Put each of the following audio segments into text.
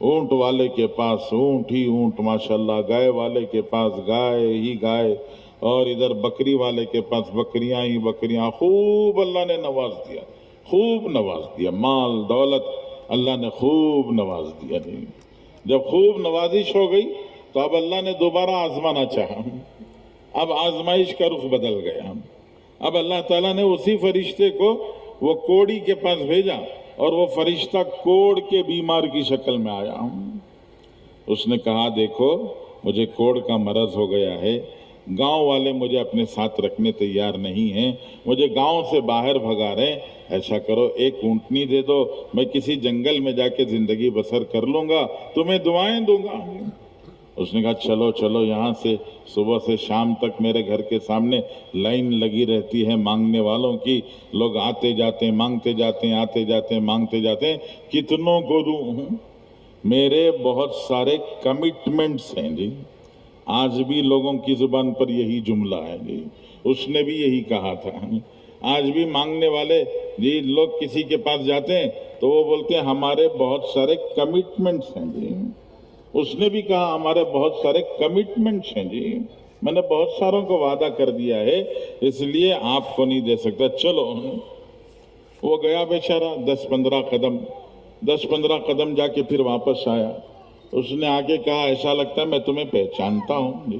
اونٹ والے کے پاس اونٹ ہی اونٹ ماشاءاللہ، گائے والے کے پاس گائے ہی گائے، اور ادھر بکری والے کے پاس بکریاں ہی بکریاں. خوب اللہ نے نواز دیا، خوب نواز دیا، مال دولت اللہ نے خوب نواز دیا. نہیں جب خوب نوازش ہو گئی تو اب اللہ نے دوبارہ آزمانا چاہا. اب آزمائش کا رخ بدل گیا. اب اللہ تعالیٰ نے اسی فرشتے کو وہ کوڑی کے پاس بھیجا، اور وہ فرشتہ کوڑ کے بیمار کی شکل میں آیا. اس نے کہا دیکھو مجھے کوڑ کا مرض ہو گیا ہے، گاؤں والے مجھے اپنے ساتھ رکھنے تیار نہیں ہیں، مجھے گاؤں سے باہر بھگا رہے ہیں. ایسا کرو ایک اونٹنی دے دو، میں کسی جنگل میں جا کے زندگی بسر کر لوں گا، تمہیں دعائیں دوں گا. اس نے کہا چلو چلو، یہاں سے صبح سے شام تک میرے گھر کے سامنے لائن لگی رہتی ہے مانگنے والوں کی، لوگ آتے جاتے ہیں مانگتے جاتے ہیں، آتے جاتے ہیں مانگتے جاتے ہیں، کتنوں کو دوں؟ میرے بہت سارے کمٹمنٹس ہیں جی. آج بھی لوگوں کی زبان پر یہی جملہ ہے جی، اس نے بھی یہی کہا تھا. آج بھی مانگنے والے جی لوگ کسی کے پاس جاتے ہیں تو وہ بولتے ہیں ہمارے بہت سارے کمٹمنٹس ہیں جی. اس نے بھی کہا ہمارے بہت سارے کمٹمنٹس ہیں جی، میں نے بہت ساروں کو وعدہ کر دیا ہے، اس لیے آپ کو نہیں دے سکتا. چلو وہ گیا بیچارہ 10-15 قدم جا کے پھر واپس آیا. اس نے آگے کہا ایسا لگتا ہے میں تمہیں پہچانتا ہوں جی،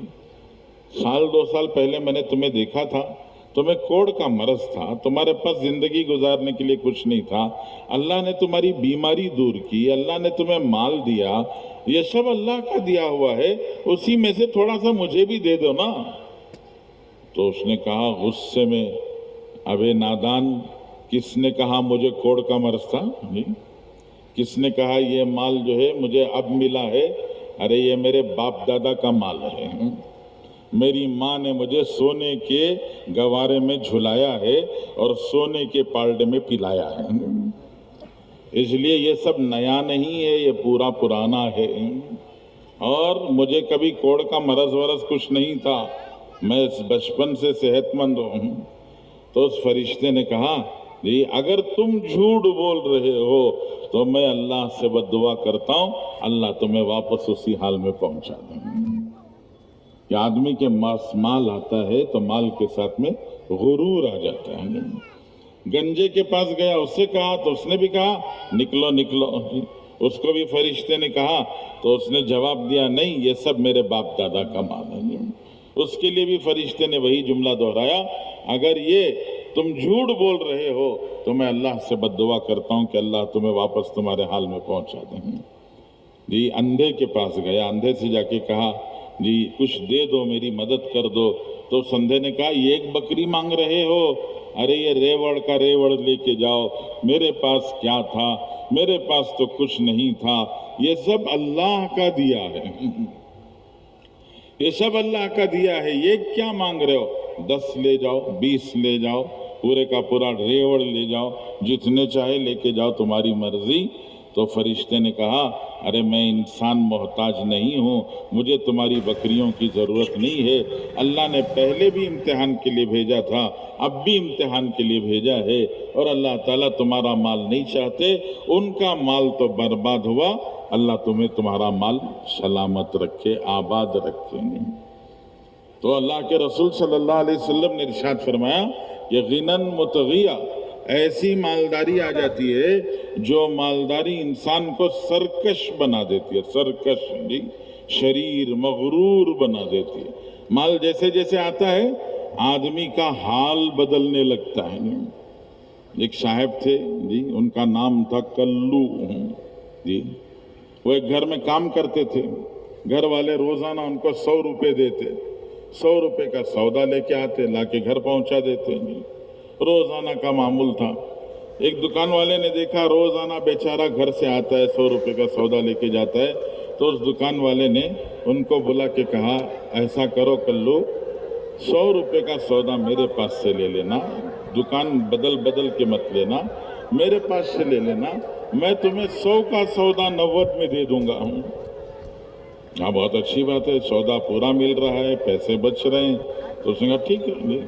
1-2 سال پہلے میں نے تمہیں دیکھا تھا، تمہیں کوڑ کا مرض تھا، تمہارے پاس زندگی گزارنے کے لیے کچھ نہیں تھا، اللہ نے تمہاری بیماری دور کی، اللہ نے تمہیں مال دیا، یہ سب اللہ کا دیا ہوا ہے، اسی میں سے تھوڑا سا مجھے بھی دے دو نا. تو اس نے کہا غصے میں، ابے نادان، کس نے کہا مجھے کوڑ کا مرض تھا جی؟ کس نے کہا یہ مال جو ہے مجھے اب ملا ہے؟ ارے یہ میرے باپ دادا کا مال ہے، میری ماں نے مجھے سونے کے گوارے میں جھلایا ہے اور سونے کے پالڈے میں پلایا ہے، اس لیے یہ سب نیا نہیں ہے، یہ پورا پرانا ہے. اور مجھے کبھی کوڑ کا مرض ورض کچھ نہیں تھا، میں بچپن سے صحت مند ہوں. تو اس فرشتے نے کہا جی اگر تم جھوٹ بول رہے ہو تو میں اللہ سے بد دعا کرتا ہوں اللہ تمہیں واپس اسی حال میں پہنچا دیں. کہ آدمی کے پاس مال آتا ہے تو مال کے ساتھ میں غرور آ جاتا ہے. گنجے کے پاس گیا، اس سے کہا تو اس نے بھی کہا نکلو نکلو. اس کو بھی فرشتے نے کہا تو اس نے جواب دیا نہیں یہ سب میرے باپ دادا کا مال ہے. اس کے لیے بھی فرشتے نے وہی جملہ دہرایا، اگر یہ تم جھوٹ بول رہے ہو تو میں اللہ سے بد دعا کرتا ہوں کہ اللہ تمہیں واپس تمہارے حال میں پہنچا دیں. جی اندھے کے پاس گیا، اندھے سے جا کے کہا جی کچھ دے دو، میری مدد کر دو. تو اندھے نے کہا یہ ایک بکری مانگ رہے ہو؟ ارے یہ ریوڑ کا ریوڑ لے کے جاؤ، میرے پاس کیا تھا؟ میرے پاس تو کچھ نہیں تھا، یہ سب اللہ کا دیا ہے، یہ سب اللہ کا دیا ہے، یہ کیا مانگ رہے ہو؟ 10 لے جاؤ، 20 لے جاؤ، پورے کا پورا ریوڑ لے جاؤ، جتنے چاہے لے کے جاؤ، تمہاری مرضی. تو فرشتے نے کہا ارے میں انسان محتاج نہیں ہوں، مجھے تمہاری بکریوں کی ضرورت نہیں ہے، اللہ نے پہلے بھی امتحان کے لیے بھیجا تھا، اب بھی امتحان کے لیے بھیجا ہے، اور اللہ تعالیٰ تمہارا مال نہیں چاہتے، ان کا مال تو برباد ہوا، اللہ تمہیں تمہارا مال سلامت رکھے، آباد رکھے. تو اللہ کے رسول صلی اللہ علیہ وسلم نے ارشاد فرمایا کہ غنن متغیہ، ایسی مالداری آ جاتی ہے جو مالداری انسان کو سرکش بنا دیتی ہے، سرکش جی، شریر مغرور بنا دیتی ہے. مال جیسے جیسے آتا ہے آدمی کا حال بدلنے لگتا ہے. ایک صاحب تھے جی، ان کا نام تھا کلو جی. وہ ایک گھر میں کام کرتے تھے، گھر والے روزانہ ان کو 100 روپے دیتے، 100 روپے کا سودا لے کے آتے، لا کے گھر پہنچا دیتے جی. روزانہ کا معمول تھا. ایک دکان والے نے دیکھا روزانہ بیچارہ گھر سے آتا ہے، 100 روپے کا سودا لے کے جاتا ہے. تو اس دکان والے نے ان کو بلا کے کہا ایسا کرو کلو، 100 روپے کا سودا میرے پاس سے لے لینا، دکان بدل بدل کے مت لینا، میرے پاس سے لے لینا، میں تمہیں 100 کا سودا 90 میں دے دوں گا. ہاں بہت اچھی بات ہے، سودا پورا مل رہا ہے، پیسے بچ رہے ہیں. تو اس نے کہا ٹھیک ہے.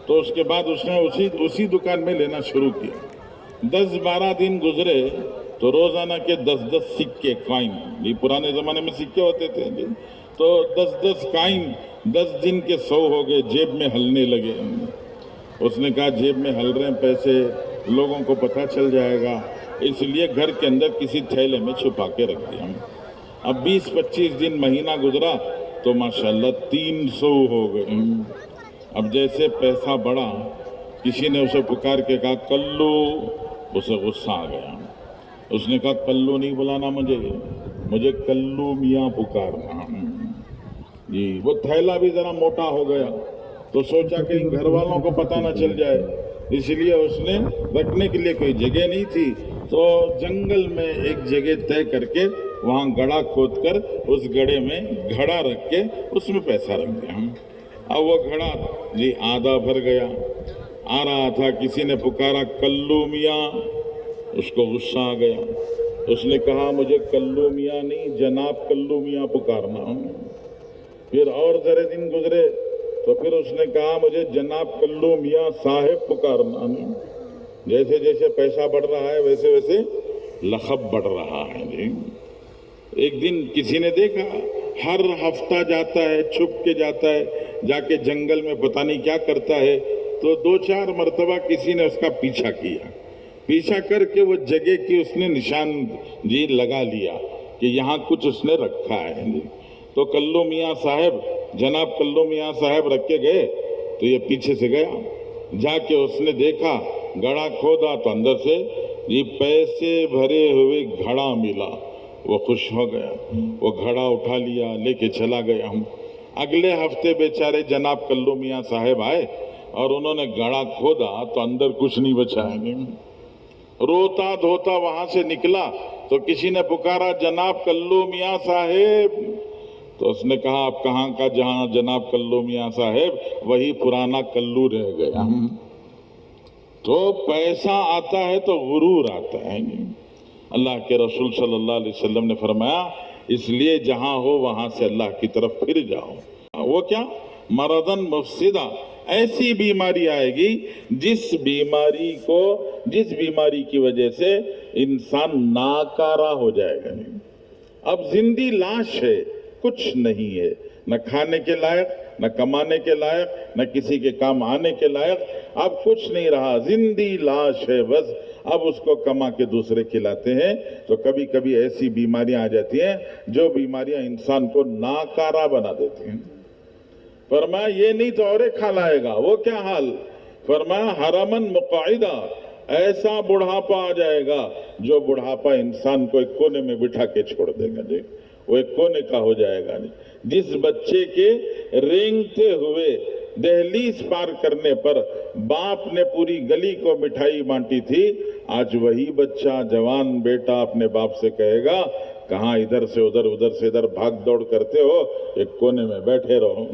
تو اس کے بعد اس نے اسی دکان میں لینا شروع کیا. 10-12 دن گزرے تو روزانہ کے 10-10 سکے قائم، یہ پرانے زمانے میں سکے ہوتے تھے جی، تو 10-10 قائم 10 دن کے 100 ہو گئے، جیب میں ہلنے لگے۔ اس نے کہا جیب میں ہل رہے ہیں پیسے، لوگوں کو پتہ چل جائے گا، اس لیے گھر کے اندر کسی تھیلے میں چھپا کے رکھ دیا۔ اب 20-25 دن مہینہ گزرا تو ماشاءاللہ 300 ہو گئے۔ اب جیسے پیسہ بڑھا، کسی نے اسے پکار کے کہا کلو، اسے غصہ آ گیا۔ اس نے کہا کلو نہیں بلانا مجھے کلو میاں پکارنا جی۔ وہ تھیلا بھی ذرا موٹا ہو گیا تو سوچا کہیں گھر والوں کو پتہ نہ چل جائے، اس لیے اس نے رکھنے کے لیے کوئی جگہ نہیں تھی تو جنگل میں ایک جگہ طے کر کے وہاں گڑھا کھود کر اس گڑھے میں گھڑا رکھ کے اس میں پیسہ رکھ دیا۔ اب وہ گھڑا جی آدھا بھر گیا، آ رہا تھا، کسی نے پکارا کلو میاں، اس کو غصہ آ گیا۔ اس نے کہا مجھے کلو میاں نہیں جناب کلو میاں پکارنا۔ پھر اور ذرے دن گزرے تو پھر اس نے کہا مجھے جناب کلو میاں صاحب پکارنا۔ جیسے جیسے پیسہ بڑھ رہا ہے ویسے ویسے لقب بڑھ رہا ہے جی۔ ایک دن کسی نے دیکھا ہر ہفتہ جاتا ہے، چھپ کے جاتا ہے، جا کے جنگل میں پتہ نہیں کیا کرتا ہے، تو 2-4 مرتبہ کسی نے اس کا پیچھا کیا، پیچھا کر کے وہ جگہ کی اس نے نشان جی لگا لیا کہ یہاں کچھ اس نے رکھا ہے جی۔ تو کلو میاں صاحب جناب کلو میاں صاحب رکھ کے گئے تو یہ پیچھے سے گیا، جا کے اس نے دیکھا گڑھا کھودا تو اندر سے یہ پیسے بھرے ہوئے گھڑا ملا۔ وہ خوش ہو گیا، وہ گھڑا اٹھا لیا، لے کے چلا گیا۔ اگلے ہفتے بیچارے جناب کلو میاں صاحب آئے اور انہوں نے گڑھا کھودا تو اندر کچھ نہیں بچا ہے۔ روتا دھوتا وہاں سے نکلا تو کسی نے پکارا جناب کلو میاں صاحب، تو اس نے کہا آپ کہاں کا جہاں جناب کلو میاں صاحب، وہی پرانا کلو رہ گیا۔ تو پیسہ آتا ہے تو غرور آتا ہے۔ اللہ کے رسول صلی اللہ علیہ وسلم نے فرمایا اس لیے جہاں ہو وہاں سے اللہ کی طرف پھر جاؤ۔ وہ کیا؟ مرضن مفسدہ، ایسی بیماری آئے گی جس بیماری کی وجہ سے انسان ناکارہ ہو جائے گا۔ اب زندہ لاش ہے، کچھ نہیں ہے، نہ کھانے کے لائق، نہ کمانے کے لائق، نہ کسی کے کام آنے کے لائق، اب کچھ نہیں رہا، زندہ لاش ہے بس۔ اب اس کو کما کے دوسرے کھلاتے ہیں تو کبھی کبھی ایسی بیماریاں آ جاتی ہیں جو بیماریاں انسان کو ناکارہ بنا دیتی ہیں۔ فرمایا یہ نہیں تو اورے کھا لائے گا، وہ کیا حال؟ فرمایا حرمن مقعدہ، ایسا بڑھاپا آ جائے گا جو بڑھاپا انسان کو ایک کونے میں بٹھا کے چھوڑ دے گا جی، وہ ایک کونے کا ہو جائے گا۔ جس بچے کے رینگتے ہوئے دہلیز پار کرنے پر باپ نے پوری گلی کو مٹھائی بانٹی تھی، آج وہی بچہ جوان بیٹا اپنے باپ سے کہے گا کہاں ادھر سے ادھر ادھر سے ادھر بھاگ دوڑ کرتے ہو، ایک کونے میں بیٹھے رہو،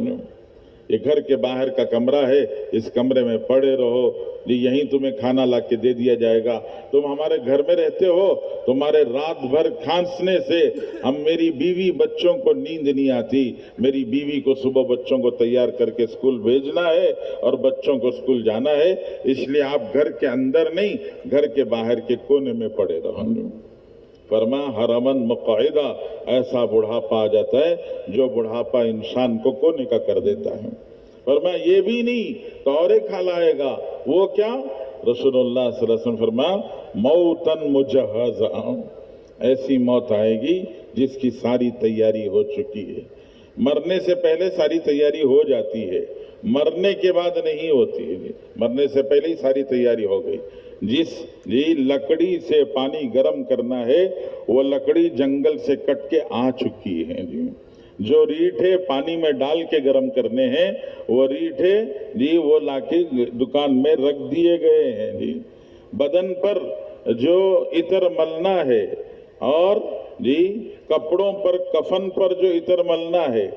یہ گھر کے باہر کا کمرہ ہے، اس کمرے میں پڑے رہو جی، یہیں تمہیں کھانا لا کے دے دیا جائے گا۔ تم ہمارے گھر میں رہتے ہو، تمہارے رات بھر کھانسنے سے میری بیوی بچوں کو نیند نہیں آتی، میری بیوی کو صبح بچوں کو تیار کر کے اسکول بھیجنا ہے اور بچوں کو اسکول جانا ہے، اس لیے آپ گھر کے اندر نہیں گھر کے باہر کے کونے میں پڑے رہو۔ فرمایا حرمن مقعدہ، ایسا بڑھاپا آ جاتا ہے جو بڑھاپا انسان کو کونے کا کر دیتا ہے۔ فرمایا یہ بھی نہیں تو اورے کھا لائے گا، وہ کیا؟ رسول اللہ صلی اللہ علیہ وسلم فرمایا موتن مجہزہ، ایسی موت آئے گی جس کی ساری تیاری ہو چکی ہے۔ مرنے سے پہلے ساری تیاری ہو جاتی ہے، مرنے کے بعد نہیں ہوتی ہے، مرنے سے پہلے ہی ساری تیاری ہو گئی۔ جس لکڑی سے پانی گرم کرنا ہے وہ لکڑی جنگل سے کٹ کے آ چکی ہے جی، جو ریٹھے پانی میں ڈال کے گرم کرنے ہیں وہ ریٹھے جی وہ لا کے دکان میں رکھ دیے گئے ہیں جی۔ بدن پر جو عطر ملنا ہے اور جی کپڑوں پر کفن پر جو عطر ملنا ہے،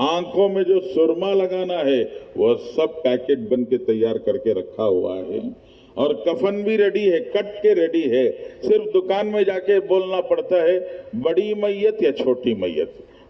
آنکھوں میں جو سرما لگانا ہے، وہ سب پیکٹ بن کے تیار کر کے رکھا ہوا ہے، اور کفن بھی ریڈی ہے، کٹ کے ریڈی ہے، صرف دکان میں جا کے بولنا پڑتا ہے بڑی میت یا چھوٹی میت،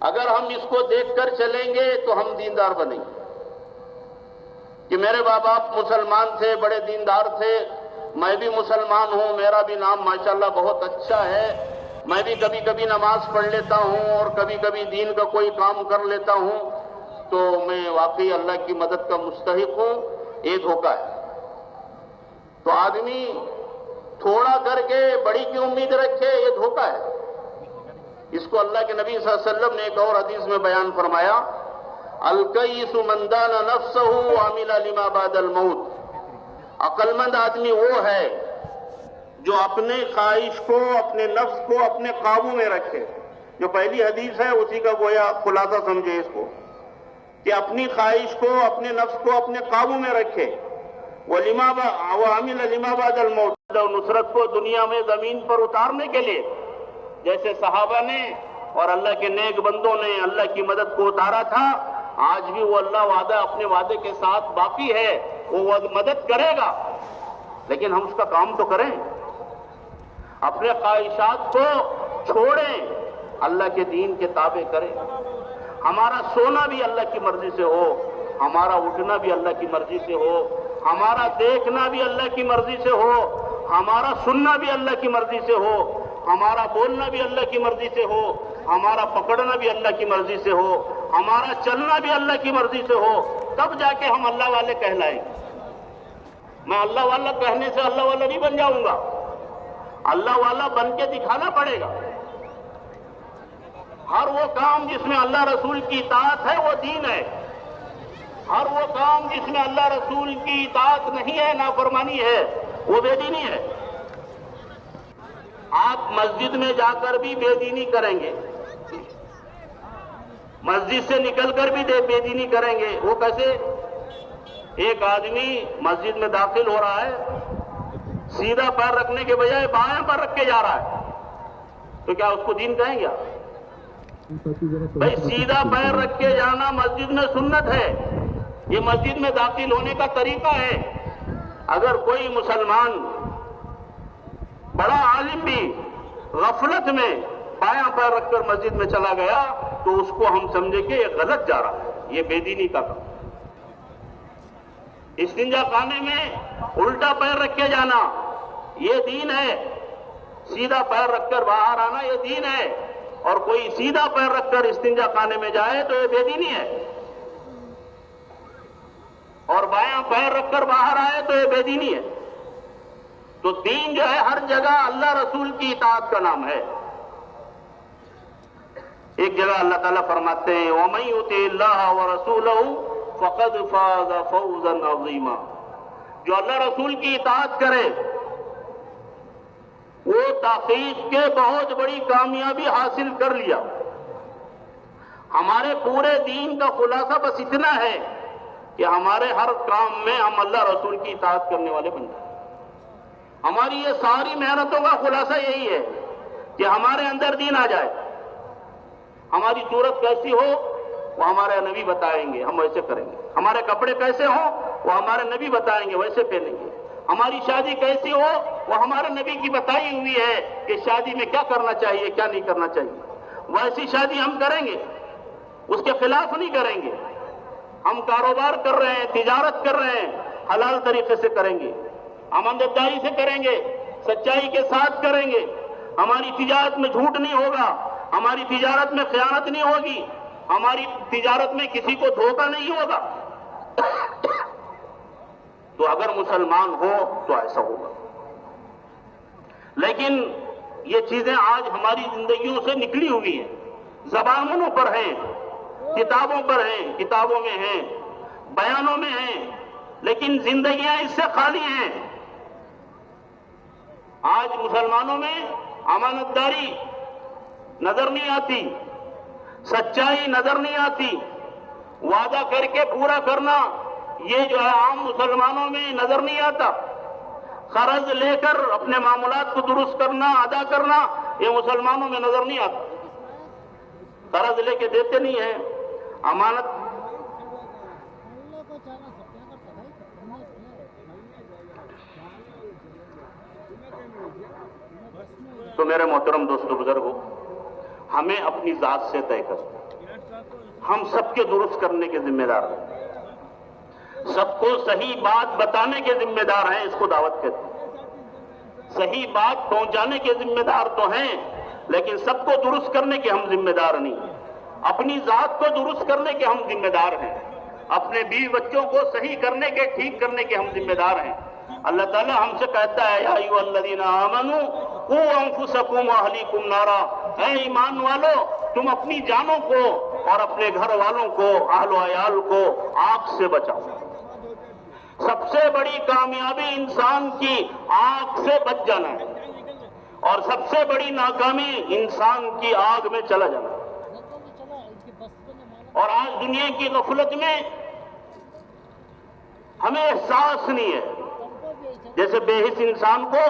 اگر ہم اس کو دیکھ کر چلیں گے تو ہم دیندار بنیں گے کہ میرے ماں باپ مسلمان تھے، بڑے دیندار تھے، میں بھی مسلمان ہوں، میرا بھی نام ماشاءاللہ بہت اچھا ہے، میں بھی کبھی کبھی نماز پڑھ لیتا ہوں اور کبھی کبھی دین کا کوئی کام کر لیتا ہوں، تو میں واقعی اللہ کی مدد کا مستحق ہوں. یہ دھوکہ ہے. تو آدمی تھوڑا کر کے بڑی کی امید رکھے، یہ دھوکہ ہے. اس کو اللہ کے نبی صلی اللہ علیہ وسلم نے ایک اور حدیث میں بیان فرمایا، الکیس من دان نفسہ وعمل لما بعد الموت. عقل مند آدمی وہ ہے جو اپنے خواہش کو، اپنے نفس کو اپنے قابو میں رکھے. جو پہلی حدیث ہے اسی کا گویا خلاصہ سمجھے اس کو، کہ اپنی خواہش کو، اپنے نفس کو اپنے قابو میں رکھے. وعمل لما بعد الموت. نصرت کو دنیا میں زمین پر اتارنے کے لیے جیسے صحابہ نے اور اللہ کے نیک بندوں نے اللہ کی مدد کو اتارا تھا، آج بھی وہ اللہ وعدہ اپنے وعدے کے ساتھ باقی ہے، وہ مدد کرے گا. لیکن ہم اس کا کام تو کریں، اپنے خواہشات کو چھوڑیں، اللہ کے دین کے تابع کریں. ہمارا سونا بھی اللہ کی مرضی سے ہو، ہمارا اٹھنا بھی اللہ کی مرضی سے ہو، ہمارا دیکھنا بھی اللہ کی مرضی سے ہو، ہمارا سننا بھی اللہ کی مرضی سے ہو، ہمارا بولنا بھی اللہ کی مرضی سے ہو، ہمارا پکڑنا بھی اللہ کی مرضی سے ہو، ہمارا چلنا بھی اللہ کی مرضی سے ہو. تب جا کے ہم اللہ والے کہلائیں گے. میں اللہ والا کہنے سے اللہ والا نہیں بن جاؤں گا، اللہ والا بن کے دکھانا پڑے گا. ہر وہ کام جس میں اللہ رسول کی اطاعت ہے وہ دین ہے، ہر وہ کام جس میں اللہ رسول کی اطاعت نہیں ہے، نافرمانی ہے، وہ بے دینی ہے. آپ مسجد میں جا کر بھی بے دینی کریں گے، مسجد سے نکل کر بھی بے دینی کریں گے. وہ کیسے؟ ایک آدمی مسجد میں داخل ہو رہا ہے، سیدھا پیر رکھنے کے بجائے بائیں پر رکھ کے جا رہا ہے، تو کیا اس کو دین کہیں گے؟ بھائی سیدھا پیر رکھ کے جانا مسجد میں سنت ہے، یہ مسجد میں داخل ہونے کا طریقہ ہے. اگر کوئی مسلمان بڑا عالم بھی غفلت میں بایاں پیر رکھ کر مسجد میں چلا گیا تو اس کو ہم سمجھے کہ یہ غلط جا رہا ہے، یہ بے دینی کا کام. استنجا خانے میں الٹا پیر رکھ کے جانا یہ دین ہے، سیدھا پیر رکھ کر باہر آنا یہ دین ہے. اور کوئی سیدھا پیر رکھ کر استنجا خانے میں جائے تو یہ بے دینی ہے، اور بایاں پیر رکھ کر باہر آئے تو یہ بے دینی ہے. تو دین جو ہے ہر جگہ اللہ رسول کی اطاعت کا نام ہے. ایک جگہ اللہ تعالیٰ فرماتے ہیں وَمَن يُطِعِ اللَّهَ وَرَسُولَهُ فَقَدْ فَازَ فَوْزًا عَظِيمًا. جو اللہ رسول کی اطاعت کرے وہ تحقیق کے بہت بڑی کامیابی حاصل کر لیا. ہمارے پورے دین کا خلاصہ بس اتنا ہے کہ ہمارے ہر کام میں ہم اللہ رسول کی اطاعت کرنے والے بن جائیں. ہماری یہ ساری محنتوں کا خلاصہ یہی ہے کہ ہمارے اندر دین آ جائے. ہماری صورت کیسی ہو وہ ہمارے نبی بتائیں گے، ہم ویسے کریں گے. ہمارے کپڑے کیسے ہوں وہ ہمارے نبی بتائیں گے، ویسے پہنیں گے. ہماری شادی کیسی ہو وہ ہمارے نبی کی بتائی ہوئی ہے کہ شادی میں کیا کرنا چاہیے کیا نہیں کرنا چاہیے. ویسی شادی ہم کریں گے، اس کے خلاف نہیں کریں گے. ہم کاروبار کر رہے ہیں، تجارت کر رہے ہیں، حلال طریقے سے کریں گے، امانتداری سے کریں گے، سچائی کے ساتھ کریں گے. ہماری تجارت میں جھوٹ نہیں ہوگا، ہماری تجارت میں خیانت نہیں ہوگی، ہماری تجارت میں کسی کو دھوکہ نہیں ہوگا. تو اگر مسلمان ہو تو ایسا ہوگا. لیکن یہ چیزیں آج ہماری زندگیوں سے نکلی ہوئی ہیں، زبانوں پر ہیں، کتابوں پر ہیں، کتابوں میں ہیں، بیانوں میں ہیں، لیکن زندگیاں اس سے خالی ہیں. آج مسلمانوں میں امانت داری نظر نہیں آتی، سچائی نظر نہیں آتی، وعدہ کر کے پورا کرنا یہ جو ہے عام مسلمانوں میں نظر نہیں آتا. قرض لے کر اپنے معاملات کو درست کرنا، ادا کرنا یہ مسلمانوں میں نظر نہیں آتا. قرض لے کے دیتے نہیں ہیں، امانت. تو میرے محترم دوستو بزرگو، ہمیں اپنی ذات سے طے کرنا، ہم سب کے درست کرنے کے ذمہ دار ہیں، سب کو صحیح بات بتانے کے ذمہ دار ہیں، اس کو دعوت کہتے ہیں۔ صحیح بات پہنچانے کے ذمہ دار تو ہیں، لیکن سب کو درست کرنے کے ہم ذمہ دار نہیں۔ اپنی ذات کو درست کرنے کے ہم ذمہ دار ہیں، اپنے بیوی بچوں کو صحیح کرنے کے، ٹھیک کرنے کے ہم ذمہ دار ہیں۔ اللہ تعالیٰ ہم سے کہتا ہے یا ایھا الذین آمنوا قوا انفسکم واہلیکم نارا، اے ایمان والو تم اپنی جانوں کو اور اپنے گھر والوں کو، اہل و عیال کو آگ سے بچاؤ۔ سب سے بڑی کامیابی انسان کی آگ سے بچ جانا ہے، اور سب سے بڑی ناکامی انسان کی آگ میں چلا جانا ہے۔ اور آج دنیا کی غفلت میں ہمیں احساس نہیں ہے، جیسے بے حس انسان کو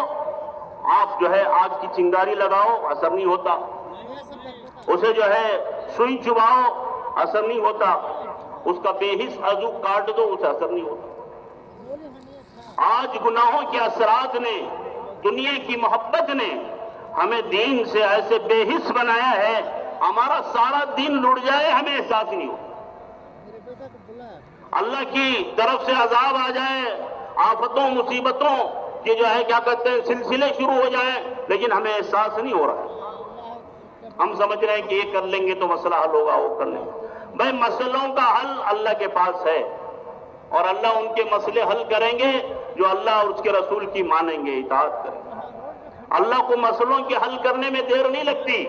آپ جو ہے آگ کی چنگاری لگاؤ اثر نہیں ہوتا، اسے جو ہے سوئی چباؤ اثر نہیں ہوتا، اس کا بے حس عضو کاٹ دو اسے اثر نہیں ہوتا۔ آج گناہوں کے اثرات نے، دنیا کی محبت نے ہمیں دین سے ایسے بے حس بنایا ہے، ہمارا سارا دین لٹ جائے ہمیں احساس نہیں ہوتا۔ اللہ کی طرف سے عذاب آ جائے، آفتوں مصیبتوں کے جو ہے کیا کہتے ہیں سلسلے شروع ہو جائیں، لیکن ہمیں احساس نہیں ہو رہا ہے۔ ہم سمجھ رہے ہیں کہ یہ کر لیں گے تو مسئلہ حل ہوگا، وہ کر لیں گے۔ بھائی مسئلوں کا حل اللہ کے پاس ہے، اور اللہ ان کے مسئلے حل کریں گے جو اللہ اور اس کے رسول کی مانیں گے، اطاعت کریں گے۔ اللہ کو مسئلوں کے حل کرنے میں دیر نہیں لگتی،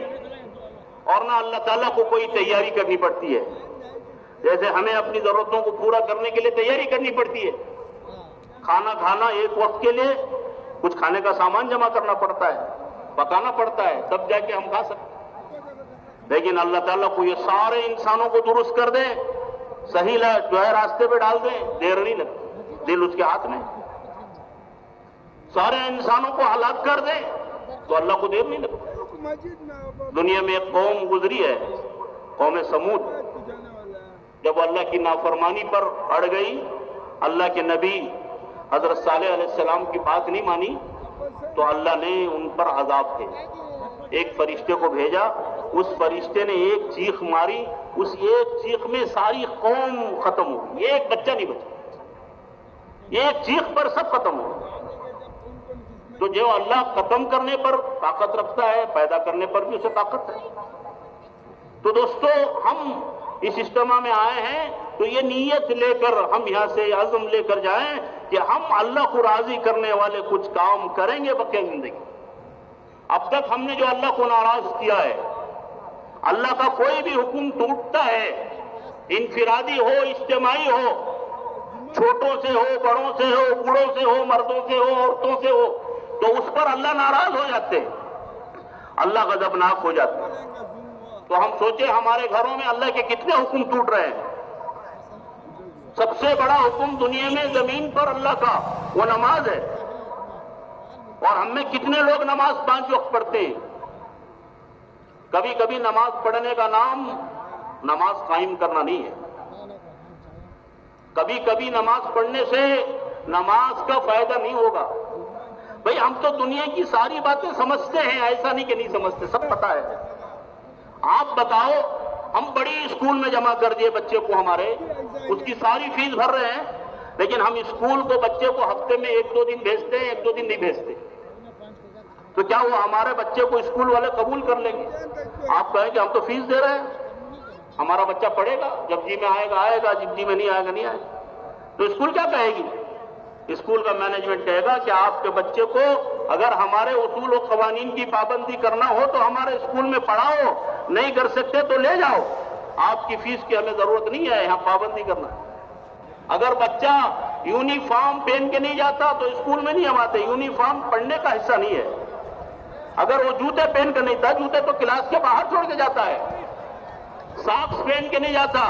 اور نہ اللہ تعالیٰ کو کوئی تیاری کرنی پڑتی ہے۔ جیسے ہمیں اپنی ضرورتوں کو پورا کرنے کے لیے تیاری کرنی پڑتی ہے، کھانا کھانا ایک وقت کے لیے کچھ کھانے کا سامان جمع کرنا پڑتا ہے، پکانا پڑتا ہے، تب جا کے ہم کھا سکتے ہیں۔ لیکن اللہ تعالیٰ کو یہ سارے انسانوں کو درست کر دیں، صحیح جو ہے راستے پہ ڈال دیں، دیر نہیں لگتی، دل اس کے ہاتھ میں، سارے انسانوں کو ہلاک کر دیں تو اللہ کو دیر نہیں لگتی۔ دنیا میں ایک قوم گزری ہے، قوم سمود، جب وہ اللہ کی نافرمانی پر اڑ گئی، اللہ کے نبی حضرت صالح علیہ السلام کی بات نہیں مانی، تو اللہ نے ان پر عذاب بھیجا، ایک فرشتے کو بھیجا، اس فرشتے نے ایک چیخ ماری، اس ایک چیخ میں ساری قوم ختم ہو گئی، ایک بچہ نہیں بچا، ایک چیخ پر سب ختم ہو گئے۔ تو جو اللہ ختم کرنے پر طاقت رکھتا ہے، پیدا کرنے پر بھی اسے طاقت ہے۔ تو دوستو ہم اس اجتماع میں آئے ہیں تو یہ نیت لے کر ہم یہاں سے عزم لے کر جائیں کہ ہم اللہ کو راضی کرنے والے کچھ کام کریں گے بقیہ زندگی۔ اب تک ہم نے جو اللہ کو ناراض کیا ہے، اللہ کا کوئی بھی حکم ٹوٹتا ہے، انفرادی ہو اجتماعی ہو، چھوٹوں سے ہو بڑوں سے ہو بوڑھوں سے ہو مردوں سے ہو عورتوں سے ہو، تو اس پر اللہ ناراض ہو جاتے ہیں، اللہ غضبناک ہو جاتے ہیں۔ تو ہم سوچیں ہمارے گھروں میں اللہ کے کتنے حکم ٹوٹ رہے ہیں۔ سب سے بڑا حکم دنیا میں زمین پر اللہ کا وہ نماز ہے، اور ہم میں کتنے لوگ نماز 5 وقت پڑھتے ہیں۔ کبھی کبھی نماز پڑھنے کا نام نماز قائم کرنا نہیں ہے، کبھی کبھی نماز پڑھنے سے نماز کا فائدہ نہیں ہوگا۔ بھئی ہم تو دنیا کی ساری باتیں سمجھتے ہیں، ایسا نہیں کہ نہیں سمجھتے، سب پتہ ہے۔ آپ بتاؤ، ہم بڑی اسکول میں جمع کر دیے بچے کو ہمارے، اس کی ساری فیس بھر رہے ہیں، لیکن ہم اسکول کو بچے کو ہفتے میں 1-2 دن بھیجتے ہیں، 1-2 دن نہیں بھیجتے، تو کیا وہ ہمارے بچے کو اسکول والے قبول کر لیں گے؟ آپ کہیں کہ ہم تو فیس دے رہے ہیں، ہمارا بچہ پڑھے گا، جب جی میں آئے گا آئے گا، جب جی میں نہیں آئے گا نہیں آئے گا۔ تو اسکول کیا کہے گی؟ اسکول کا مینجمنٹ کہے گا کہ آپ کے بچے کو اگر ہمارے اصول و قوانین کی پابندی کرنا ہو تو ہمارے اسکول میں پڑھاؤ، نہیں کر سکتے تو لے جاؤ، آپ کی فیس کی ہمیں ضرورت نہیں ہے، یہاں پابندی کرنا ہے۔ اگر بچہ یونیفارم پہن کے نہیں جاتا تو اسکول میں نہیں ہم آتے، یونیفارم پڑھنے کا حصہ نہیں ہے۔ اگر وہ جوتے پہن کے نہیں تھا، جوتے تو کلاس کے باہر چھوڑ کے جاتا ہے، ساکس پہن کے نہیں جاتا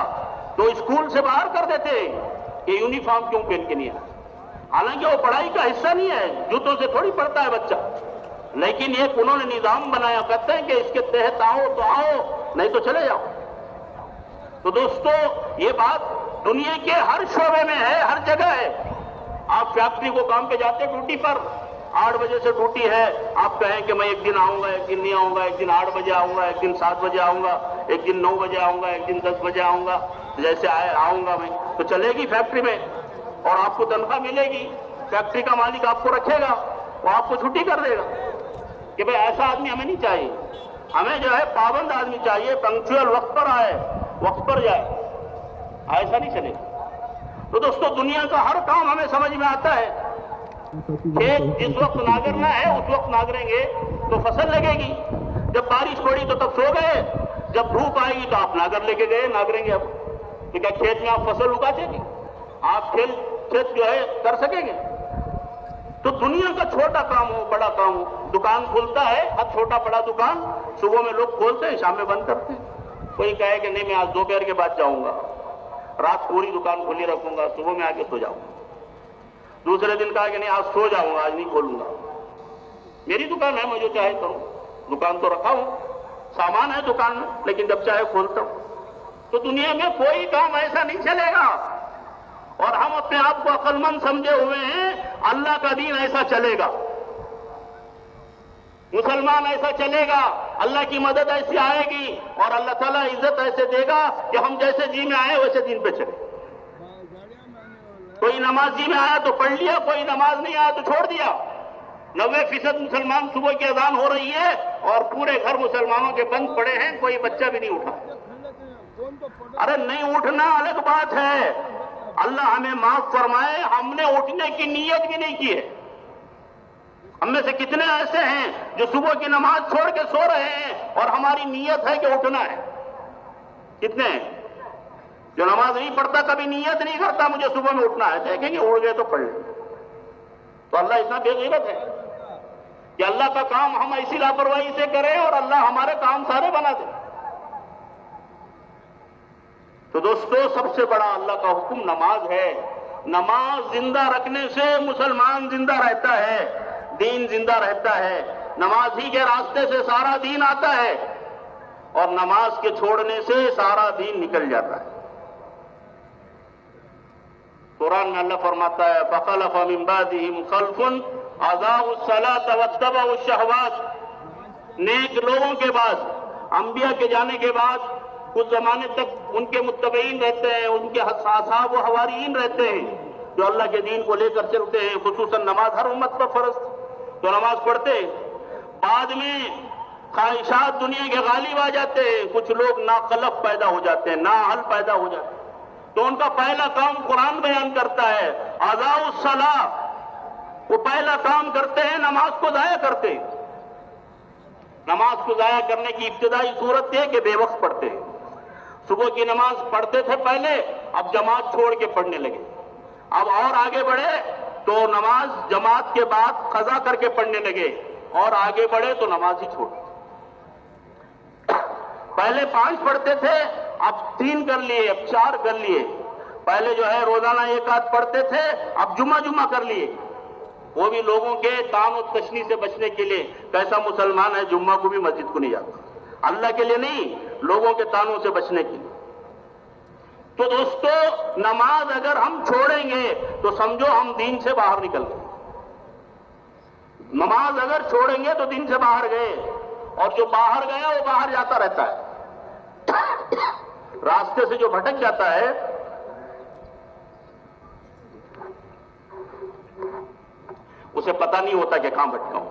تو اسکول سے باہر کر دیتے کہ یونیفارم کیوں پہن کے نہیں آیا، حالانکہ وہ پڑھائی کا حصہ نہیں ہے، جوتوں سے تھوڑی پڑھتا ہے بچہ، لیکن ایک انہوں نے نظام بنایا، کہتے ہیں کہ اس کے تحت آؤ تو آؤ، نہیں تو چلے جاؤ۔ تو دوستو یہ بات دنیا کے ہر شعبے میں ہے، ہر جگہ ہے۔ آپ فیکٹری کو کام پہ جاتے ڈیوٹی پر، 8 بجے سے ڈیوٹی ہے، آپ کہیں کہ میں ایک دن آؤں گا، ایک دن نہیں آؤں گا، ایک دن 8 بجے آؤں گا، ایک دن 7 بجے آؤں گا، ایک دن 9 بجے آؤں گا، ایک دن 10 بجے آؤں گا، جیسے آؤں گا میں تو چلے گی فیکٹری میں اور آپ کو تنخواہ ملے گی، فیکٹری کا مالک آپ کو رکھے گا، وہ آپ کو چھٹی کر دے گا کہ بھئی ایسا آدمی ہمیں نہیں چاہیے، ہمیں جو ہے پابند آدمی چاہیے، پنکچوئل وقت پر آئے، وقت پر جائے، ایسا نہیں چلے گا۔ تو دوستو دنیا کا ہر کام ہمیں سمجھ میں آتا ہے، کھیت جس وقت ناگرنا ہے اس وقت ناگریں گے تو فصل لگے گی، جب بارش پڑی تو تب سو گئے، جب دھوپ آئے گی تو آپ ناگر لے کے گئے، ناگریں گے اب تو کیا کھیت میں آپ فصل اگا سکیں گے؟ آپ کھیت جو ہے کر سکیں گے؟ تو دنیا کا چھوٹا کام ہو بڑا کام ہو، دکان کھلتا ہے، ہر چھوٹا بڑا دکان صبح میں لوگ کھولتے ہیں، شام میں بند کرتے ہیں۔ کوئی کہے کہ نہیں میں آج دوپہر کے بعد جاؤں گا، رات پوری دکان کھلی رکھوں گا، صبح میں آ کے سو جاؤں گا۔ دوسرے دن کہا کہ نہیں آج سو جاؤں گا، آج نہیں کھولوں گا، میری دکان ہے، میں جو چاہے کروں، دکان تو رکھا ہوں، سامان ہے دکان میں، لیکن جب چاہے کھولتا ہوں۔ تو دنیا میں کوئی کام ایسا نہیں چلے گا، اور ہم اپنے آپ کو عقل مند سمجھے ہوئے ہیں، اللہ کا دین ایسا چلے گا، مسلمان ایسا چلے گا، اللہ کی مدد ایسی آئے گی اور اللہ تعالیٰ عزت ایسے دے گا کہ ہم جیسے جی میں آئے ویسے دین پہ چلے۔ کوئی نماز جی میں آیا تو پڑھ لیا، کوئی نماز نہیں آیا تو چھوڑ دیا۔ 90% مسلمان صبح کی اذان ہو رہی ہے اور پورے گھر مسلمانوں کے بند پڑے ہیں، کوئی بچہ بھی نہیں اٹھا۔ ارے نہیں اٹھنا الگ بات ہے، اللہ ہمیں معاف فرمائے، ہم نے اٹھنے کی نیت بھی نہیں کی ہے۔ ہم میں سے کتنے ایسے ہیں جو صبح کی نماز چھوڑ کے سو رہے ہیں اور ہماری نیت ہے کہ اٹھنا ہے؟ کتنے ہیں؟ جو نماز نہیں پڑھتا کبھی نیت نہیں کرتا مجھے صبح میں اٹھنا ہے، دیکھیں گے اڑ گئے تو پڑھ لیں۔ تو اللہ اتنا بے غیرت ہے کہ اللہ کا کام ہم ایسی لاپرواہی سے کریں اور اللہ ہمارے کام سارے بنا دے۔ تو دوستو سب سے بڑا اللہ کا حکم نماز ہے۔ نماز زندہ رکھنے سے مسلمان زندہ رہتا ہے، دین زندہ رہتا ہے۔ نماز ہی کے راستے سے سارا دین آتا ہے اور نماز کے چھوڑنے سے سارا دین نکل جاتا ہے۔ قرآن میں اللہ فرماتا ہے فَخَلَفَ مِن بَعْدِهِمْ خَلْفٌ أَضَاعُوا الصَّلَاةَ وَاتَّبَعُوا الشَّهَوَاتِ، نیک لوگوں کے بعد، انبیاء کے جانے کے بعد کچھ زمانے تک ان کے متبعین رہتے ہیں، ان کے اصحاب و حواریین رہتے ہیں جو اللہ کے دین کو لے کر چلتے ہیں، خصوصاً نماز ہر امت پر فرض تو نماز پڑھتے ہیں۔ بعد میں خواہشات دنیا کے غالب آ جاتے ہیں، کچھ لوگ ناخلف پیدا ہو جاتے ہیں، نااہل پیدا ہو جاتے ہیں، تو ان کا پہلا کام قرآن بیان کرتا ہے اضاعوا الصلاۃ، وہ پہلا کام کرتے ہیں نماز کو ضائع کرتے ہیں۔ نماز کو ضائع کرنے کی ابتدائی صورت یہ کہ بے وقت پڑھتے ہیں۔ صبح کی نماز پڑھتے تھے پہلے، اب جماعت چھوڑ کے پڑھنے لگے، اب اور آگے بڑھے تو نماز جماعت کے بعد قضا کر کے پڑھنے لگے، اور آگے بڑھے تو نماز ہی چھوڑ۔ پہلے 5 پڑھتے تھے، اب 3 کر لیے، اب 4 کر لیے۔ پہلے جو ہے روزانہ 1 آدھ پڑھتے تھے، اب جمعہ کر لیے، وہ بھی لوگوں کے طعن و تشنیع سے بچنے کے لیے۔ کیسا مسلمان ہے جمعہ کو بھی مسجد کو نہیں جاتا؟ اللہ کے لیے نہیں، لوگوں کے طعنوں سے بچنے کے لیے۔ تو دوستو نماز اگر ہم چھوڑیں گے تو سمجھو ہم دین سے باہر نکل گئے۔ نماز اگر چھوڑیں گے تو دین سے باہر گئے، اور جو باہر گیا وہ باہر جاتا رہتا ہے، راستے سے جو بھٹک جاتا ہے اسے پتہ نہیں ہوتا کہ کہاں بھٹکا ہوں۔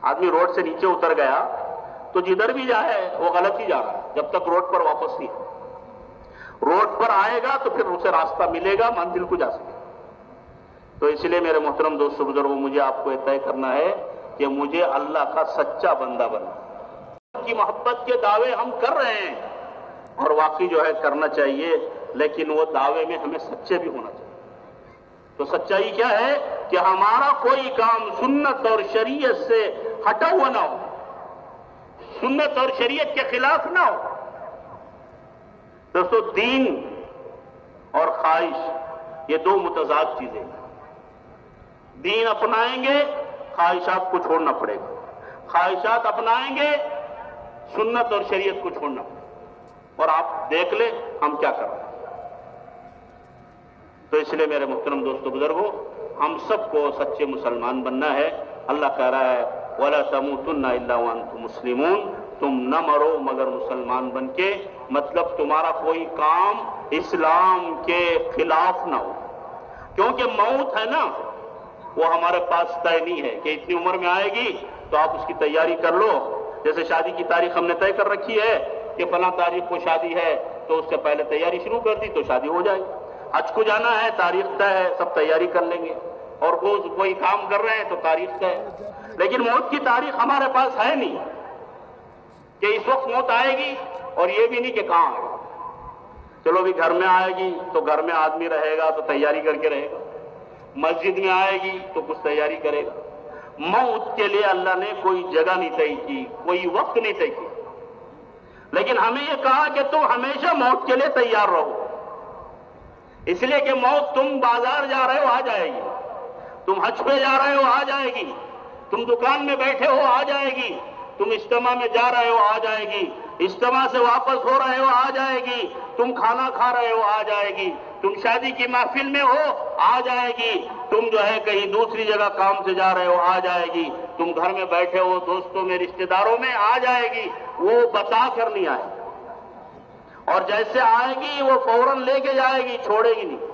آدمی روڈ سے نیچے اتر گیا تو جدھر بھی جائے وہ غلط ہی جا رہا ہے، جب تک روڈ پر واپس نہیں روڈ پر آئے گا تو پھر اسے راستہ ملے گا، منزل کو جا سکے۔ تو اس لیے میرے محترم دوستو بزرگوں، مجھے آپ کو یہ طے کرنا ہے کہ مجھے اللہ کا سچا بندہ بننا۔ کی محبت کے دعوے ہم کر رہے ہیں اور واقعی جو ہے کرنا چاہیے، لیکن وہ دعوے میں ہمیں سچے بھی ہونا چاہیے۔ تو سچائی کیا ہے کہ ہمارا کوئی کام سنت اور شریعت سے ہٹا ہوا نہ ہو، سنت اور شریعت کے خلاف نہ ہو۔ دوستو دین اور خواہش یہ 2 متضاد چیزیں ہیں۔ دین اپنائیں گے خواہشات کو چھوڑنا پڑے گا، خواہشات اپنائیں گے سنت اور شریعت کو چھوڑنا پڑے گا، اور آپ دیکھ لیں ہم کیا کر رہے ہیں۔ تو اس لیے میرے محترم دوستو بزرگوں، ہم سب کو سچے مسلمان بننا ہے۔ اللہ کہہ رہا ہے وَلَا تَمُوتُنَّ إِلَّا وَأَنْتُمْ مُسْلِمُونَ، تم نہ مرو مگر مسلمان بن کے، مطلب تمہارا کوئی کام اسلام کے خلاف نہ ہو، کیونکہ موت ہے نا وہ ہمارے پاس طے نہیں ہے کہ اتنی عمر میں آئے گی تو آپ اس کی تیاری کر لو. جیسے شادی کی تاریخ ہم نے طے کر رکھی ہے کہ فلاں تاریخ کو شادی ہے تو اس سے پہلے تیاری شروع کر دی تو شادی ہو جائے. حج کو جانا ہے، تاریخ طے ہے، سب تیاری کر لیں گے، اور کوئی کام کر رہے ہیں تو تاریخ طے ہے. لیکن موت کی تاریخ ہمارے پاس ہے نہیں کہ اس وقت موت آئے گی، اور یہ بھی نہیں کہ کہاں آئے. چلو بھی گھر میں آئے گی تو گھر میں آدمی رہے گا تو تیاری کر کے رہے گا، مسجد میں آئے گی تو کچھ تیاری کرے گا. موت کے لیے اللہ نے کوئی جگہ نہیں طے کی، کوئی وقت نہیں طے کی، لیکن ہمیں یہ کہا کہ تم ہمیشہ موت کے لیے تیار رہو. اس لیے کہ موت، تم بازار جا رہے ہو آ جائے گی، تم حج پہ جا رہے ہو آ جائے گی، تم دکان میں بیٹھے ہو آ جائے گی، تم اجتماع میں جا رہے ہو آ جائے گی، اجتماع سے واپس ہو رہے ہو آ جائے گی، تم کھانا کھا رہے ہو آ جائے گی، تم شادی کی محفل میں ہو آ جائے گی، تم جو ہے کہیں دوسری جگہ کام سے جا رہے ہو آ جائے گی، تم گھر میں بیٹھے ہو دوستوں میں رشتہ داروں میں آ جائے گی. وہ بتا کر نہیں آئے، اور جیسے آئے گی وہ فوراً لے کے جائے گی، چھوڑے گی نہیں.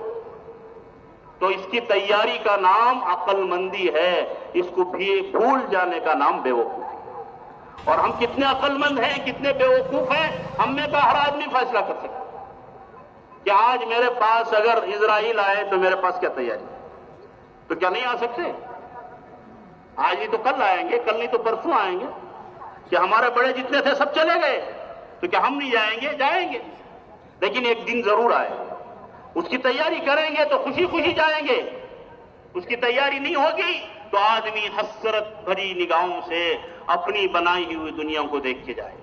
تو اس کی تیاری کا نام عقل مندی ہے، اس کو بھی بھول جانے کا نام بے وقوفی. اور ہم کتنے عقل مند ہیں، کتنے بے وقوف ہیں، ہم میں کا ہر آدمی فیصلہ کر سکتا کہ آج میرے پاس اگر اسرائیل آئے تو میرے پاس کیا تیاری، تو کیا نہیں آ سکتے؟ آج نہیں تو کل آئیں گے، کل نہیں تو پرسوں آئیں گے. کہ ہمارے بڑے جتنے تھے سب چلے گئے تو کیا ہم نہیں جائیں گے؟ جائیں گے، لیکن ایک دن ضرور آئے. اس کی تیاری کریں گے تو خوشی خوشی جائیں گے، اس کی تیاری نہیں ہوگی تو آدمی حسرت بھری نگاہوں سے اپنی بنائی ہوئی دنیا کو دیکھ کے جائے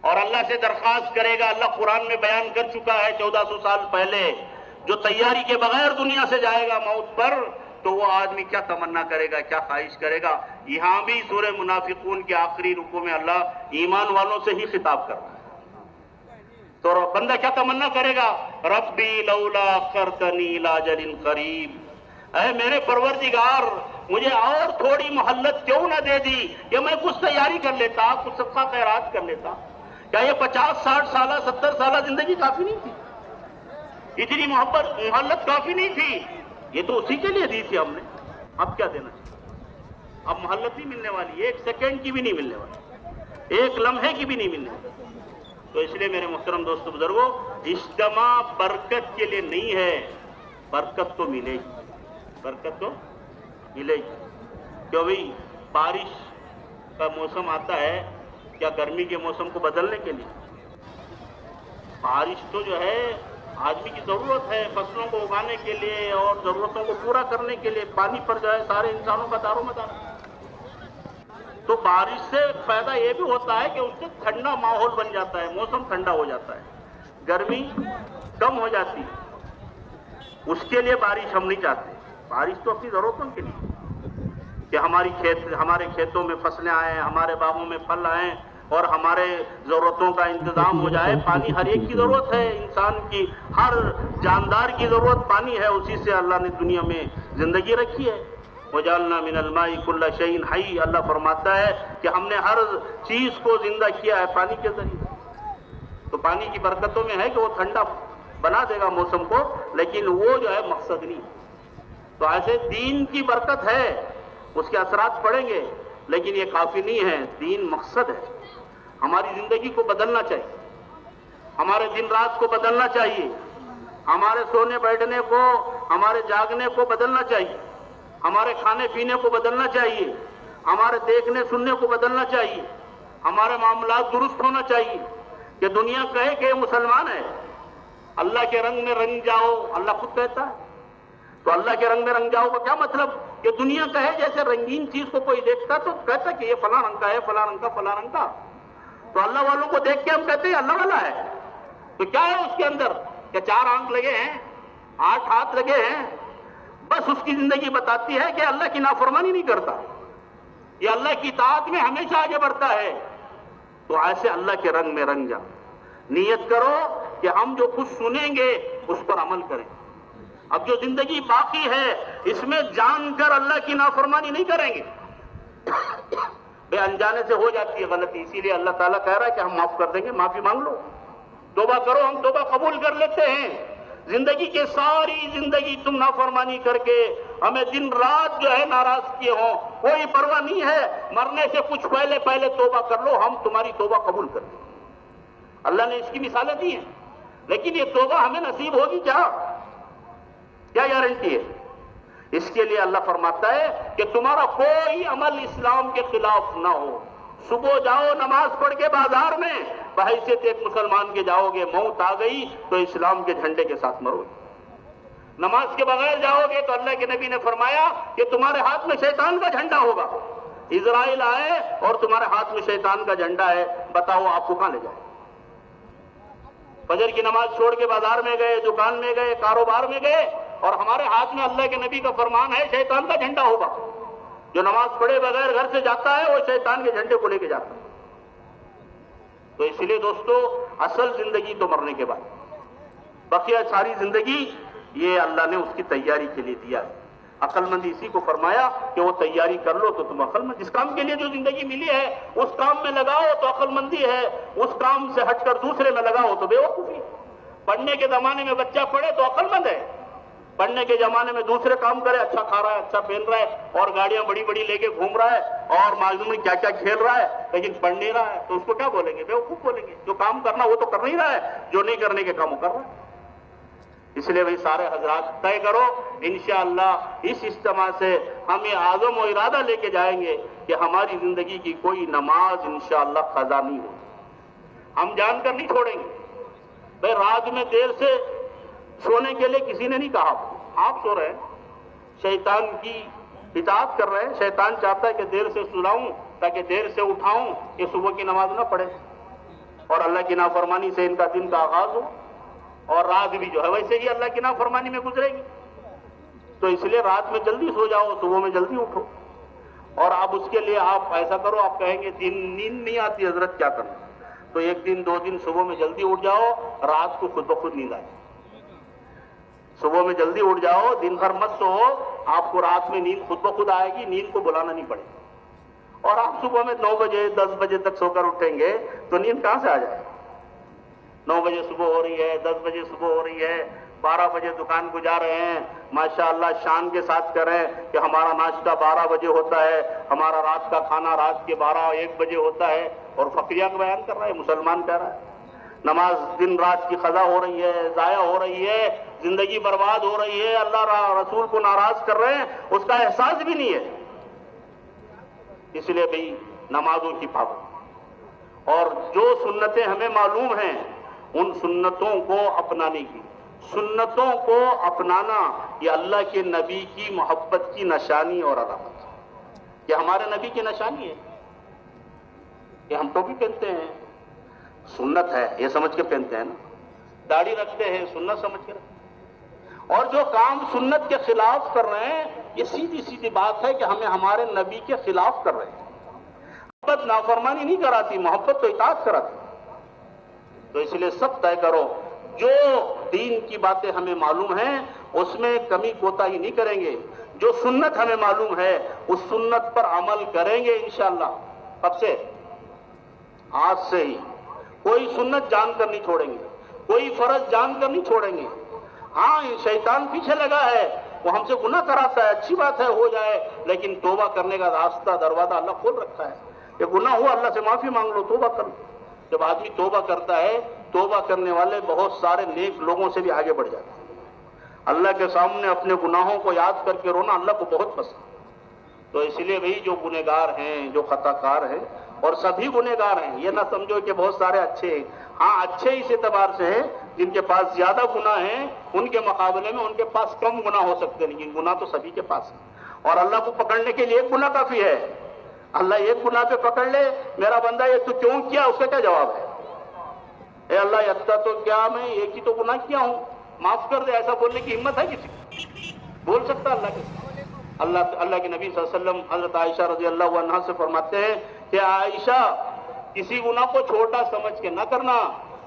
اور اللہ سے درخواست کرے گا. اللہ قرآن میں بیان کر چکا ہے 1400 سال پہلے، جو تیاری کے بغیر دنیا سے جائے گا موت پر تو وہ آدمی کیا تمنا کرے گا، کیا خواہش کرے گا. یہاں بھی سورہ منافقون کے آخری رکوع میں اللہ ایمان والوں سے ہی خطاب کر رہا ہے. تو بندہ کیا تمنا کرے گا؟ ربی لولا اخرتنی الی اجل قریب، اے میرے پروردگار مجھے اور تھوڑی مہلت کیوں نہ دے دی کہ میں کچھ تیاری کر لیتا، کچھ صدقہ خیرات کر لیتا. کیا یہ 50 60 سالہ 70 سالہ زندگی کافی نہیں تھی؟ اتنی مہلت کافی نہیں تھی؟ یہ تو اسی کے لیے دی تھی ہم نے، اب کیا دینا چاہیے؟ اب مہلت نہیں ملنے والی، ایک سیکنڈ کی بھی نہیں ملنے والی، ایک لمحے کی بھی نہیں ملنے والی. تو اس لیے میرے محترم دوستو بزرگوں، اجتماع برکت کے لیے نہیں ہے، برکت تو ملے گی، برکت تو ملے گی. کیوں بھئی بارش کا موسم آتا ہے کیا گرمی کے موسم کو بدلنے کے لیے؟ بارش تو جو ہے آدمی کی ضرورت ہے فصلوں کو اگانے کے لیے اور ضرورتوں کو پورا کرنے کے لیے. پانی پر جو ہے سارے انسانوں کا دار و مدار. تو بارش سے فائدہ یہ بھی ہوتا ہے کہ اس سے ٹھنڈا ماحول بن جاتا ہے، موسم ٹھنڈا ہو جاتا ہے، گرمی کم ہو جاتی ہے. اس کے لیے بارش ہم نہیں چاہتے. بارش تو اپنی ضرورتوں کے لیے کہ ہمارے کھیتوں میں فصلیں آئیں، ہمارے باغوں میں پھل آئیں اور ہمارے ضرورتوں کا انتظام ہو جائے. پانی ہر ایک کی ضرورت ہے، انسان کی، ہر جاندار کی ضرورت پانی ہے. اسی سے اللہ نے دنیا میں زندگی رکھی ہے. وَجَعَلْنَا مِنَ الْمَاءِ كُلَّ شَيْءٍ حَيٍّ، اللہ فرماتا ہے کہ ہم نے ہر چیز کو زندہ کیا ہے پانی کے ذریعے. تو پانی کی برکتوں میں ہے کہ وہ ٹھنڈا بنا دے گا موسم کو، لیکن وہ جو ہے مقصد نہیں. تو ایسے دین کی برکت ہے، اس کے اثرات پڑیں گے، لیکن یہ کافی نہیں ہے. دین مقصد ہے. ہماری زندگی کو بدلنا چاہیے، ہمارے دن رات کو بدلنا چاہیے، ہمارے سونے بیٹھنے کو، ہمارے جاگنے کو بدلنا چاہیے، ہمارے کھانے پینے کو بدلنا چاہیے، ہمارے دیکھنے سننے کو بدلنا چاہیے، ہمارے معاملات درست ہونا چاہیے. کہ دنیا کہے کہ یہ مسلمان ہے، اللہ کے رنگ میں رنگ جاؤ، اللہ خود کہتا ہے. تو اللہ کے رنگ میں رنگ جاؤ کا کیا مطلب؟ کہ دنیا کہے جیسے رنگین چیز کو کوئی دیکھتا تو کہتا کہ یہ فلاں رنگ کا ہے، فلاں رنگ کا، فلاں رنگ کا. تو اللہ والوں کو دیکھ کے ہم کہتے ہیں اللہ والا ہے. تو کیا ہے اس کے اندر؟ کہ 4 آنکھ لگے ہیں، 8 ہاتھ لگے ہیں، بس اس کی زندگی بتاتی ہے کہ اللہ کی نافرمانی نہیں کرتا، یہ اللہ کی اطاعت میں ہمیشہ آگے بڑھتا ہے. تو ایسے اللہ کے رنگ میں رنگ جا. نیت کرو کہ ہم جو کچھ سنیں گے اس پر عمل کریں. اب جو زندگی باقی ہے اس میں جان کر اللہ کی نافرمانی نہیں کریں گے. بے انجانے سے ہو جاتی ہے غلطی، اسی لیے اللہ تعالیٰ کہہ رہا ہے کہ ہم معاف کر دیں گے، معافی مانگ لو، توبہ کرو، ہم توبہ قبول کر لیتے ہیں۔ زندگی کے ساری زندگی تم نافرمانی کر کے ہمیں دن رات جو ہے ناراض کیے ہوں، کوئی پرواہ نہیں ہے، مرنے سے کچھ پہلے توبہ کر لو، ہم تمہاری توبہ قبول کر لیں۔ اللہ نے اس کی مثالیں دی ہیں، لیکن یہ توبہ ہمیں نصیب ہوگی کیا گارنٹی ہے؟ اس کے لیے اللہ فرماتا ہے کہ تمہارا کوئی عمل اسلام کے خلاف نہ ہو۔ صبح جاؤ نماز پڑھ کے بازار میں، بحیثیت ایک مسلمان کے جاؤ گے، موت آ گئی تو اسلام کے جھنڈے کے ساتھ مرو گے۔ نماز کے بغیر جاؤ گے تو اللہ کے نبی نے فرمایا کہ تمہارے ہاتھ میں شیطان کا جھنڈا ہوگا۔ اسرائیل آئے اور تمہارے ہاتھ میں شیطان کا جھنڈا ہے، بتاؤ آپ کو کہاں لے جائے؟ فجر کی نماز چھوڑ کے بازار میں گئے، دکان میں گئے، کاروبار میں گئے، اور ہمارے ہاتھ میں اللہ کے نبی کا فرمان ہے شیطان کا جھنڈا ہوگا۔ جو نماز پڑھے بغیر گھر سے جاتا ہے وہ شیطان کے جھنڈے کو لے کے جاتا ہے۔ تو اس لیے دوستو، اصل زندگی تو مرنے کے بعد، بقیہ ساری زندگی یہ اللہ نے اس کی تیاری کے لیے دیا ہے۔ عقل مندی اسی کو فرمایا کہ وہ تیاری کر لو تو تم عقل مند، جس کام کے لیے جو زندگی ملی ہے اس کام میں لگاؤ تو عقل مندی ہے، اس کام سے ہٹ کر دوسرے میں لگاؤ تو بے وقوفی۔ پڑھنے کے زمانے میں بچہ پڑھے تو عقل مند ہے، پڑھنے کے زمانے میں دوسرے کام کرے، اچھا کھا رہا ہے، اچھا پہن رہا ہے، اور گاڑیاں بڑی بڑی لے کے گھوم رہا ہے، اور معلوم نہیں کیا کیا کھیل رہا ہے، لیکن پڑھ نہیں رہا ہے، تو اس کو کیا بولیں گے؟ بیوقوف بولیں گے۔ جو کام کرنا وہ تو کر نہیں رہا ہے، جو نہیں کرنے کے کام وہ کر رہا ہے۔ اس لیے بھائی سارے حضرات طے کرو، انشاءاللہ اس اجتماع سے ہم یہ عزم و ارادہ لے کے جائیں گے کہ ہماری زندگی کی کوئی نماز انشاءاللہ قضا نہیں ہوگی، ہم جان کر نہیں چھوڑیں گے۔ بھائی رات میں دیر سے سونے کے لیے کسی نے نہیں کہا، آپ سو رہے ہیں، شیطان کی اطاعت کر رہے ہیں، شیطان چاہتا ہے کہ دیر سے سلاؤں تاکہ دیر سے اٹھاؤں کہ صبح کی نماز نہ پڑھے، اور اللہ کی نافرمانی سے ان کا دن کا آغاز ہو، اور رات بھی جو ہے ویسے ہی اللہ کی نافرمانی میں گزرے گی۔ تو اس لیے رات میں جلدی سو جاؤ، صبح میں جلدی اٹھو۔ اور اب اس کے لیے آپ ایسا کرو، آپ کہیں گے نیند نہیں آتی حضرت کیا کرنا، تو ایک دن دو دن صبح میں جلدی اٹھ جاؤ، رات کو خود بخود نیند آئے۔ صبح میں جلدی اٹھ جاؤ، دن بھر مت سو، آپ کو رات میں نیند خود بخود آئے گی، نیند کو بلانا نہیں پڑے گا۔ اور آپ صبح میں 9 بجے 10 بجے تک سو کر اٹھیں گے تو نیند کہاں سے آ جائے؟ 9 بجے صبح ہو رہی ہے، 10 بجے صبح ہو رہی ہے، 12 بجے دکان کو جا رہے ہیں، ماشاءاللہ شان کے ساتھ کریں کہ ہمارا ناشتہ 12 بجے ہوتا ہے، ہمارا رات کا کھانا رات کے 12-1 بجے ہوتا ہے، اور فقیہ کا بیان کر رہا ہے، مسلمان کہہ رہا ہے نماز دن رات کی قضا ہو رہی ہے، ضائع ہو رہی ہے، زندگی برباد ہو رہی ہے، اللہ رسول کو ناراض کر رہے ہیں، اس کا احساس بھی نہیں ہے۔ اس لیے بھئی نمازوں کی پابندی، اور جو سنتیں ہمیں معلوم ہیں ان سنتوں کو اپنانے کی، سنتوں کو اپنانا یہ اللہ کے نبی کی محبت کی نشانی اور علامت، یہ ہمارے نبی کی نشانی ہے کہ ہم ٹوپی پہنتے ہیں، سنت ہے یہ سمجھ کے پہنتے ہیں نا، داڑھی رکھتے ہیں سنت سمجھ کے رکھتے ہیں، اور جو کام سنت کے خلاف کر رہے ہیں یہ سیدھی سیدھی بات ہے کہ ہمیں ہمارے نبی کے خلاف کر رہے ہیں۔ محبت نافرمانی نہیں کراتی، محبت تو اطاعت کراتی۔ تو اس لیے سب طے کرو، جو دین کی باتیں ہمیں معلوم ہیں اس میں کمی کوتاہی نہیں کریں گے، جو سنت ہمیں معلوم ہے اس سنت پر عمل کریں گے انشاءاللہ۔ کب سے؟ آج سے ہی۔ کوئی سنت جان کر نہیں چھوڑیں گے، کوئی فرض جان کر نہیں چھوڑیں گے۔ ہاں شیطان پیچھے لگا ہے، وہ ہم سے گناہ کراتا ہے، اچھی بات ہے ہو جائے، لیکن توبہ کرنے کا راستہ دروازہ اللہ کھول رکھا ہے، یہ گناہ ہوا اللہ سے معافی مانگ لو، توبہ کر لو۔ جب آدمی توبہ کرتا ہے، توبہ کرنے والے بہت سارے نیک لوگوں سے بھی آگے بڑھ جاتے ہیں۔ اللہ کے سامنے اپنے گناہوں کو یاد کر کے رونا اللہ کو بہت پسند۔ تو اس لیے بھئی جو گنہگار ہیں، جو خطا کار ہیں، اور سبھی گنہگار ہیں، یہ نہ سمجھو کہ بہت سارے اچھے ہیں، ہاں اچھے اس اعتبار سے ہیں جن کے پاس زیادہ گناہ ہیں ان کے مقابلے میں ان کے پاس کم گناہ ہو سکتے ہیں، لیکن گناہ تو سبھی کے پاس ہے، اور اللہ کو پکڑنے کے لیے ایک گناہ کافی ہے۔ اللہ ایک گناہ پہ پکڑ لے، میرا بندہ یہ تو کیوں کیا، اس کا کیا جواب ہے؟ اے اللہ اتنا تو کیا، میں ایک ہی تو گناہ کیا ہوں، معاف کر دے، ایسا بولنے کی ہمت ہے کسی کو؟ بول سکتا اللہ کے؟ اللہ کے نبی صلی اللہ علیہ وسلم حضرت عائشہ رضی اللہ عنہا سے فرماتے ہیں کہ عائشہ کسی گناہ کو چھوٹا سمجھ کے نہ کرنا،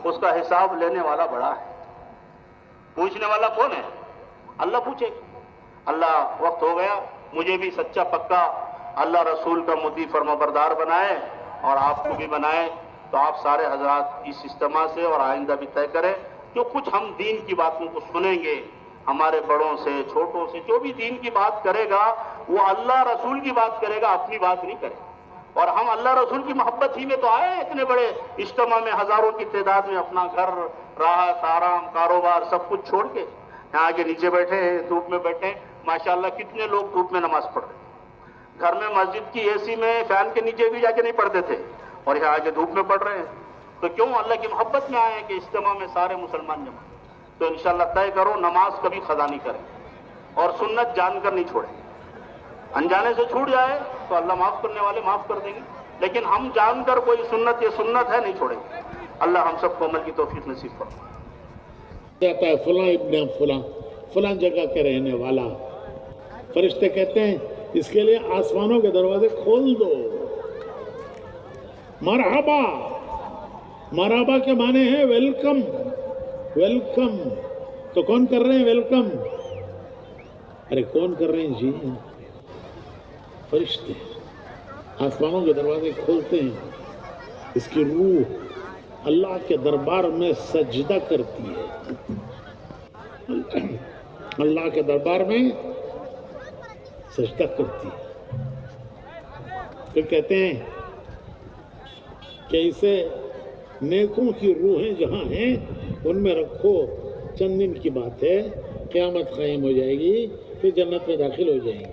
اس کا حساب لینے والا بڑا ہے۔ پوچھنے والا کون ہے؟ اللہ پوچھے۔ اللہ وقت ہو گیا، مجھے بھی سچا پکا اللہ رسول کا مطیع فرما بردار بنائے اور آپ کو بھی بنائے. تو آپ سارے حضرات اس اجتماع سے اور آئندہ بھی طے کریں جو کچھ ہم دین کی باتوں کو سنیں گے ہمارے بڑوں سے چھوٹوں سے, جو بھی دین کی بات کرے گا وہ اللہ رسول کی بات کرے گا, اپنی بات نہیں کرے. اور ہم اللہ رسول کی محبت ہی میں تو آئے اتنے بڑے اجتماع میں ہزاروں کی تعداد میں, اپنا گھر, راحت, آرام, کاروبار سب کچھ چھوڑ کے یہاں آگے نیچے بیٹھے ہیں, دھوپ میں بیٹھے ہیں. ماشاءاللہ کتنے لوگ دھوپ میں نماز پڑھ رہے ہیں. گھر میں مسجد کی اے سی میں فین کے نیچے بھی جا کے نہیں پڑھتے تھے اور یہاں آگے دھوپ میں پڑھ رہے ہیں. تو کیوں اللہ کی محبت میں آئے ہیں کہ اجتماع میں سارے مسلمان جمع. تو انشاءاللہ طے کرو نماز کبھی قضا نہیں کریں اور سنت جان کر نہیں چھوڑیں. انجانے سے چھوٹ جائے تو اللہ معاف کرنے والے معاف کر دیں گے, لیکن ہم جان کر کوئی سنت یہ سنت ہے نہیں چھوڑیں گے. اللہ ہم سب کو عمل کی توفیق نصیب فرمائے. کہتا ہے فلاں ابن فلاں فلاں جگہ کے رہنے والا. فرشتے کہتے ہیں اس کے لیے آسمانوں کے دروازے کھول دو. مرحبا, مرحبا کے معنی ہے ویلکم, ویلکم. تو کون کر رہے ہیں ویلکم؟ ارے کون کر رہے ہیں جی؟ فرشتے آسمانوں کے دروازے کھولتے ہیں. اس کی روح اللہ کے دربار میں سجدہ کرتی ہے, اللہ کے دربار میں سجدہ کرتی ہے. پھر کہتے ہیں کہ اسے نیکوں کی روحیں جہاں ہیں ان میں رکھو. چند دن کی بات ہے, قیامت قائم ہو جائے گی, پھر جنت میں داخل ہو جائیں گے.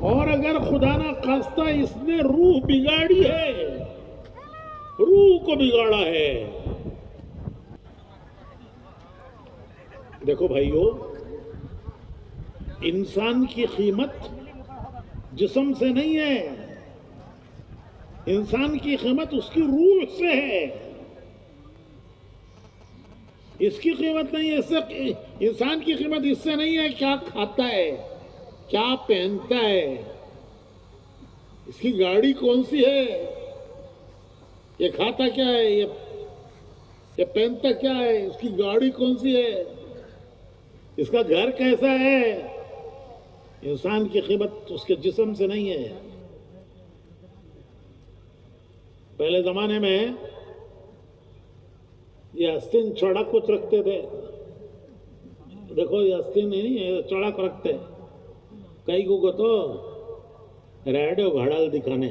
اور اگر خدا نہ خواستہ اس نے روح بگاڑی ہے, روح کو بگاڑا ہے. دیکھو بھائیو, انسان کی قیمت جسم سے نہیں ہے, انسان کی قیمت اس کی روح سے ہے. اس کی قیمت نہیں ہے, اس سے انسان کی قیمت اس سے نہیں ہے کیا کھاتا ہے, کیا پہنتا ہے, اس کی گاڑی کون سی ہے, یہ کھاتا کیا ہے, یہ پہنتا کیا ہے, اس کی گاڑی کون سی ہے, اس کا گھر کیسا ہے. انسان کی قیمت اس کے جسم سے نہیں ہے. پہلے زمانے میں یہ آستین چڑھا کچھ رکھتے تھے. دیکھو یہ آستین نہیں, چڑھا کو رکھتے. کئی کو تو ریڈیو گھڑال دکھانے.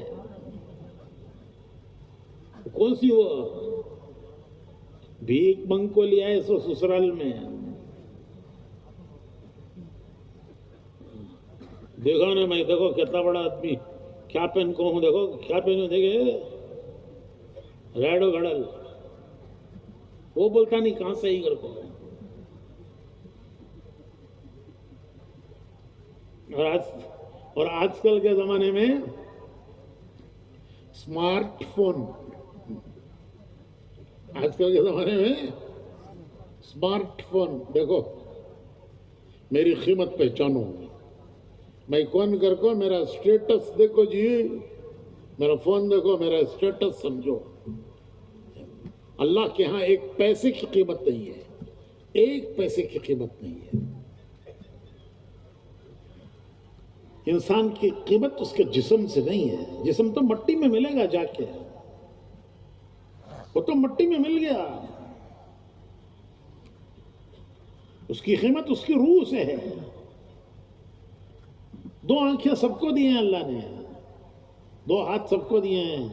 کون سی وہ بھیک منگ کو لیا ہے سو سسرال میں. دیکھو نا میں, دیکھو کتنا بڑا آدمی, کیا پہن کو ہوں, دیکھو کیا پہنوں, دیکھے ریڈو گھڑل. وہ بولتا نہیں کہاں سے ہی کر کو. اور آج کل کے زمانے میں اسمارٹ فون, آج کل کے زمانے میں اسمارٹ فون. دیکھو میری قیمت پہچانو, میں کون کر کو, میرا اسٹیٹس دیکھو جی, میرا فون دیکھو, میرا اسٹیٹس سمجھو. اللہ کے ہاں ایک پیسے کی قیمت نہیں ہے, ایک پیسے کی قیمت نہیں ہے. انسان کی قیمت اس کے جسم سے نہیں ہے. جسم تو مٹی میں ملے گا جا کے, وہ تو مٹی میں مل گیا. اس کی قیمت اس کی روح سے ہے. دو آنکھیں سب کو دی ہیں اللہ نے, دو ہاتھ سب کو دیے ہیں.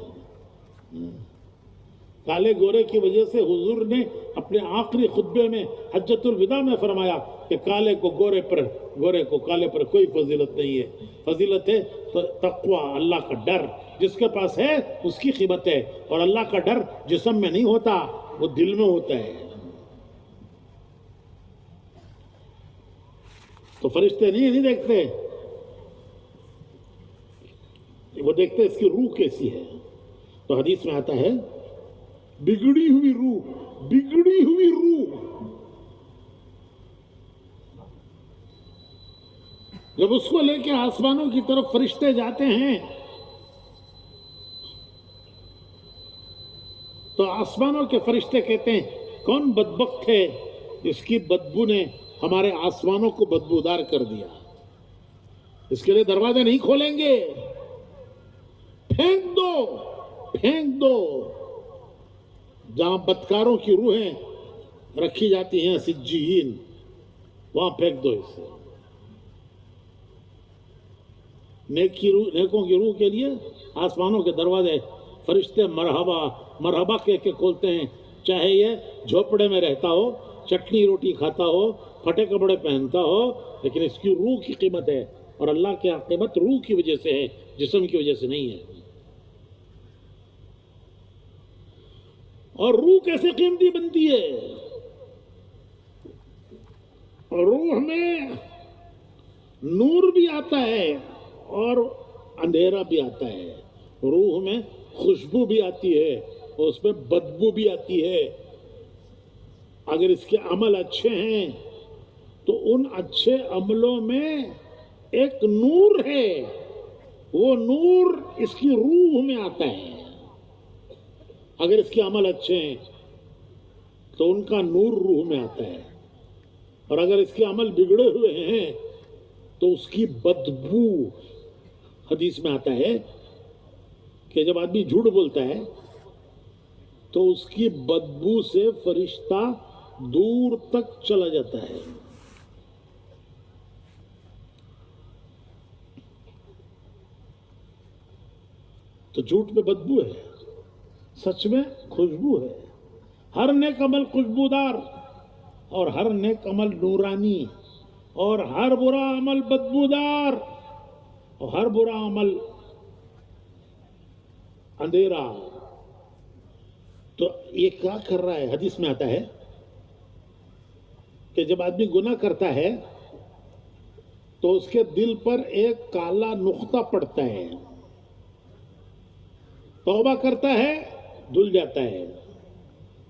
کالے گورے کی وجہ سے حضور نے اپنے آخری خطبے میں حجۃ الوداع میں فرمایا کہ کالے کو گورے پر, گورے کو کالے پر کوئی فضیلت نہیں ہے. فضیلت ہے تو تقوی, اللہ کا ڈر. جس کے پاس ہے اس کی قیمت ہے. اور اللہ کا ڈر جسم میں نہیں ہوتا, وہ دل میں ہوتا ہے. تو فرشتے نہیں دیکھتے, وہ دیکھتے اس کی روح کیسی ہے. تو حدیث میں آتا ہے بگڑی ہوئی روح, بگڑی ہوئی روح. جب اس کو لے کے آسمانوں کی طرف فرشتے جاتے ہیں تو آسمانوں کے فرشتے کہتے ہیں کون بدبخت ہے, اس کی بدبو نے ہمارے آسمانوں کو بدبودار کر دیا. اس کے لیے دروازے نہیں کھولیں گے. پھینک دو، پھینک دو. جہاں بدکاروں کی روحیں رکھی جاتی ہیں سجین، وہاں پھینک دو اسے. نیکوں کی روح کے لیے آسمانوں کے دروازے فرشتے مرحبا مرحبا کہہ کے کھولتے ہیں. چاہے یہ جھوپڑے میں رہتا ہو، چٹنی روٹی کھاتا ہو، پھٹے کپڑے پہنتا ہو، لیکن اس کی روح کی قیمت ہے. اور اللہ کی قیمت روح کی وجہ سے ہے، جسم کی وجہ سے نہیں ہے. اور روح کیسے قیمتی بنتی ہے؟ روح میں نور بھی آتا ہے اور اندھیرا بھی آتا ہے. روح میں خوشبو بھی آتی ہے اور اس میں بدبو بھی آتی ہے. اگر اس کے عمل اچھے ہیں تو ان اچھے عملوں میں ایک نور ہے، وہ نور اس کی روح میں آتا ہے. اگر اس کے عمل اچھے ہیں تو ان کا نور روح میں آتا ہے، اور اگر اس کے عمل بگڑے ہوئے ہیں تو اس کی بدبو. حدیث میں آتا ہے کہ جب آدمی جھوٹ بولتا ہے تو اس کی بدبو سے فرشتہ دور تک چلا جاتا ہے. تو جھوٹ میں بدبو ہے، سچ میں خوشبو ہے. ہر نیک عمل خوشبودار اور ہر نیک عمل نورانی، اور ہر برا عمل بدبودار اور ہر برا عمل اندھیرا. تو یہ کیا کر رہا ہے؟ حدیث میں آتا ہے کہ جب آدمی گناہ کرتا ہے تو اس کے دل پر ایک کالا نقطہ پڑتا ہے. توبہ کرتا ہے دھل جاتا ہے،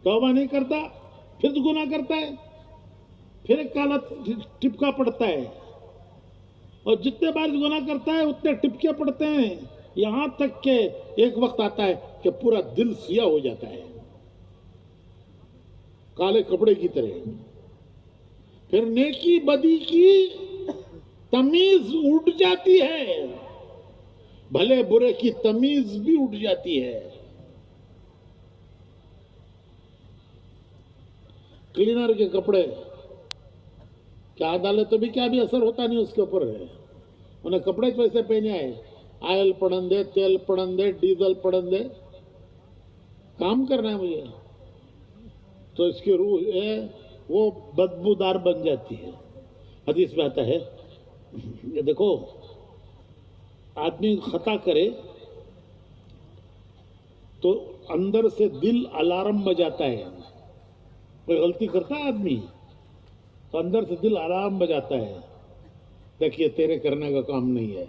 توبہ نہیں کرتا پھر گناہ کرتا ہے، پھر ایک کالا ٹپکا پڑتا ہے. اور جتنے بار گناہ کرتا ہے اتنے ٹپکے پڑتے ہیں، یہاں تک کہ ایک وقت آتا ہے کہ پورا دل سیاہ ہو جاتا ہے، کالے کپڑے کی طرح. پھر نیکی بدی کی تمیز اٹھ جاتی ہے، بھلے برے کی تمیز بھی اٹھ جاتی ہے. کلینر کے کپڑے کیا ڈالے تو بھی کیا بھی اثر ہوتا نہیں اس کے اوپر ہے. انہیں کپڑے پیسے پہنے آئے، آئل پڑن دے، تیل پڑن دے، ڈیزل پڑن دے، کام کرنا ہے مجھے. تو اس کی روح ہے وہ بدبودار بن جاتی ہے. حدیث میں آتا ہے کہ دیکھو آدمی خطا کرے تو اندر سے دل الارم بجاتا ہے. کوئی غلطی کرتا ہے آدمی تو اندر سے دل الارم بجاتا ہے، دیکھیے تیرے کرنے کا کام نہیں ہے.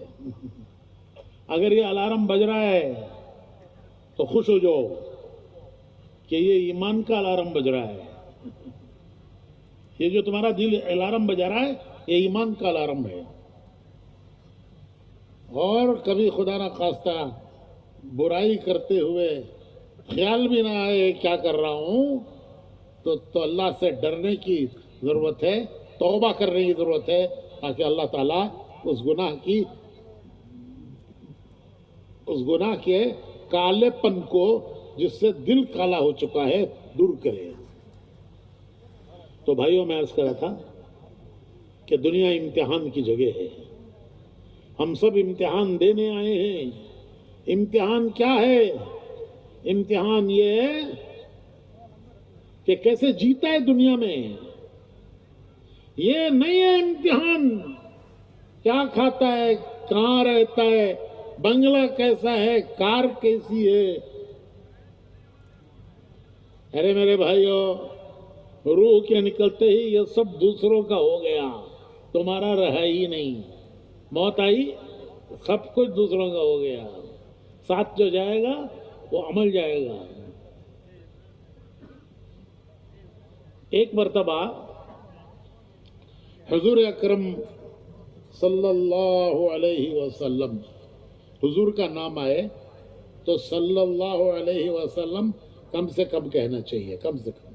اگر یہ الارم بج رہا ہے تو خوش ہو جاؤ کہ یہ ایمان کا الارم بج رہا ہے. یہ جو تمہارا دل الارم بجا رہا ہے یہ ایمان کا الارم ہے. اور کبھی خدا نہ خواستہ برائی کرتے ہوئے خیال بھی نہ آئے کیا کر رہا ہوں، تو اللہ سے ڈرنے کی ضرورت ہے، توبہ کرنے کی ضرورت ہے، تاکہ اللہ تعالیٰ اس گناہ کے کالے پن کو جس سے دل کالا ہو چکا ہے دور کرے. تو بھائیوں میں عرض کر رہا تھا کہ دنیا امتحان کی جگہ ہے. ہم سب امتحان دینے آئے ہیں. امتحان کیا ہے؟ امتحان یہ ہے کہ کیسے جیتا ہے دنیا میں. یہ نہیں ہے امتحان کیا کھاتا ہے، کہاں رہتا ہے، بنگلہ کیسا ہے، کار کیسی ہے. ارے میرے بھائیوں، روح کے نکلتے ہی یہ سب دوسروں کا ہو گیا، تمہارا رہا ہی نہیں. موت آئی سب کچھ دوسروں کا ہو گیا. ساتھ جو جائے گا وہ عمل جائے گا. ایک مرتبہ حضور اکرم صلی اللہ علیہ وسلم، حضور کا نام آئے تو صلی اللہ علیہ وسلم کم سے کم کہنا چاہیے. کم سے کم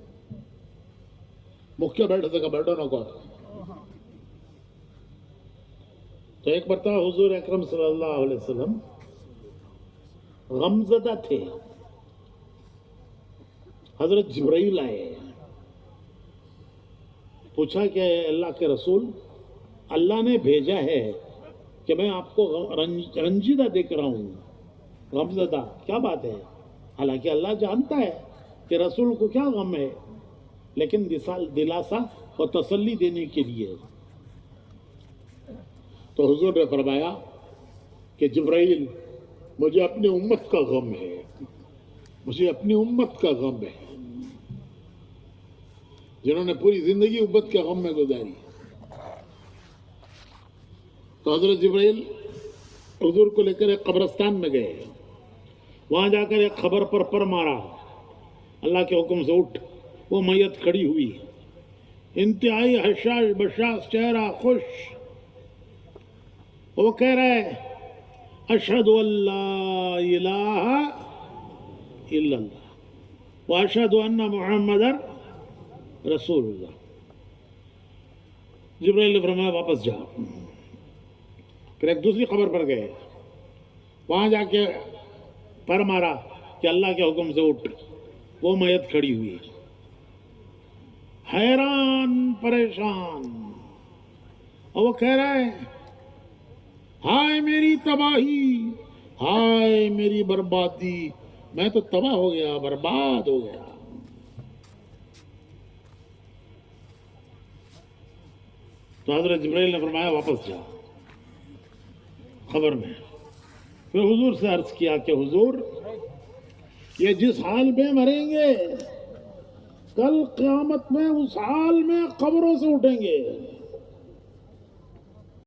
مکھیہ بیٹھے سے بیٹھو نہ کو. تو ایک مرتبہ حضور اکرم صلی اللہ علیہ وسلم غمزدہ تھے. حضرت جبرائیل آئے, پوچھا کہ اللہ کے رسول, اللہ نے بھیجا ہے کہ میں آپ کو رنجیدہ دیکھ رہا ہوں, غمزدہ, کیا بات ہے؟ حالانکہ اللہ جانتا ہے کہ رسول کو کیا غم ہے, لیکن دلاسا اور تسلی دینے کے لیے. تو حضور نے فرمایا کہ جبرائیل, مجھے اپنی امت کا غم ہے, مجھے اپنی امت کا غم ہے, جنہوں نے پوری زندگی امت کے غم میں گزاری. تو حضرت جبرائیل حضور کو لے کر ایک قبرستان میں گئے, وہاں جا کر ایک خبر پر مارا, اللہ کے حکم سے اٹھ. وہ میت کھڑی ہوئی, انتہائی حشاش بشاش چہرہ, خوش. وہ کہہ رہا ہے اشہد ان لا الہ الا اللہ واشہد ان محمد رسول اللہ. جبرائیل نے فرمایا واپس جا. پھر ایک دوسری خبر پر گئے, وہاں جا کے پر مارا کہ اللہ کے حکم سے اٹھ. وہ میت کھڑی ہوئی, حیران پریشان. اور وہ کہہ رہا ہے ہائے میری تباہی, ہائے میری بربادی, میں تو تباہ ہو گیا, برباد ہو گیا. تو حضرت جبرائیل نے فرمایا واپس جا خبر میں. پھر حضور سے عرض کیا کہ حضور, یہ جس حال میں مریں گے کل قیامت میں اس حال میں قبروں سے اٹھیں گے.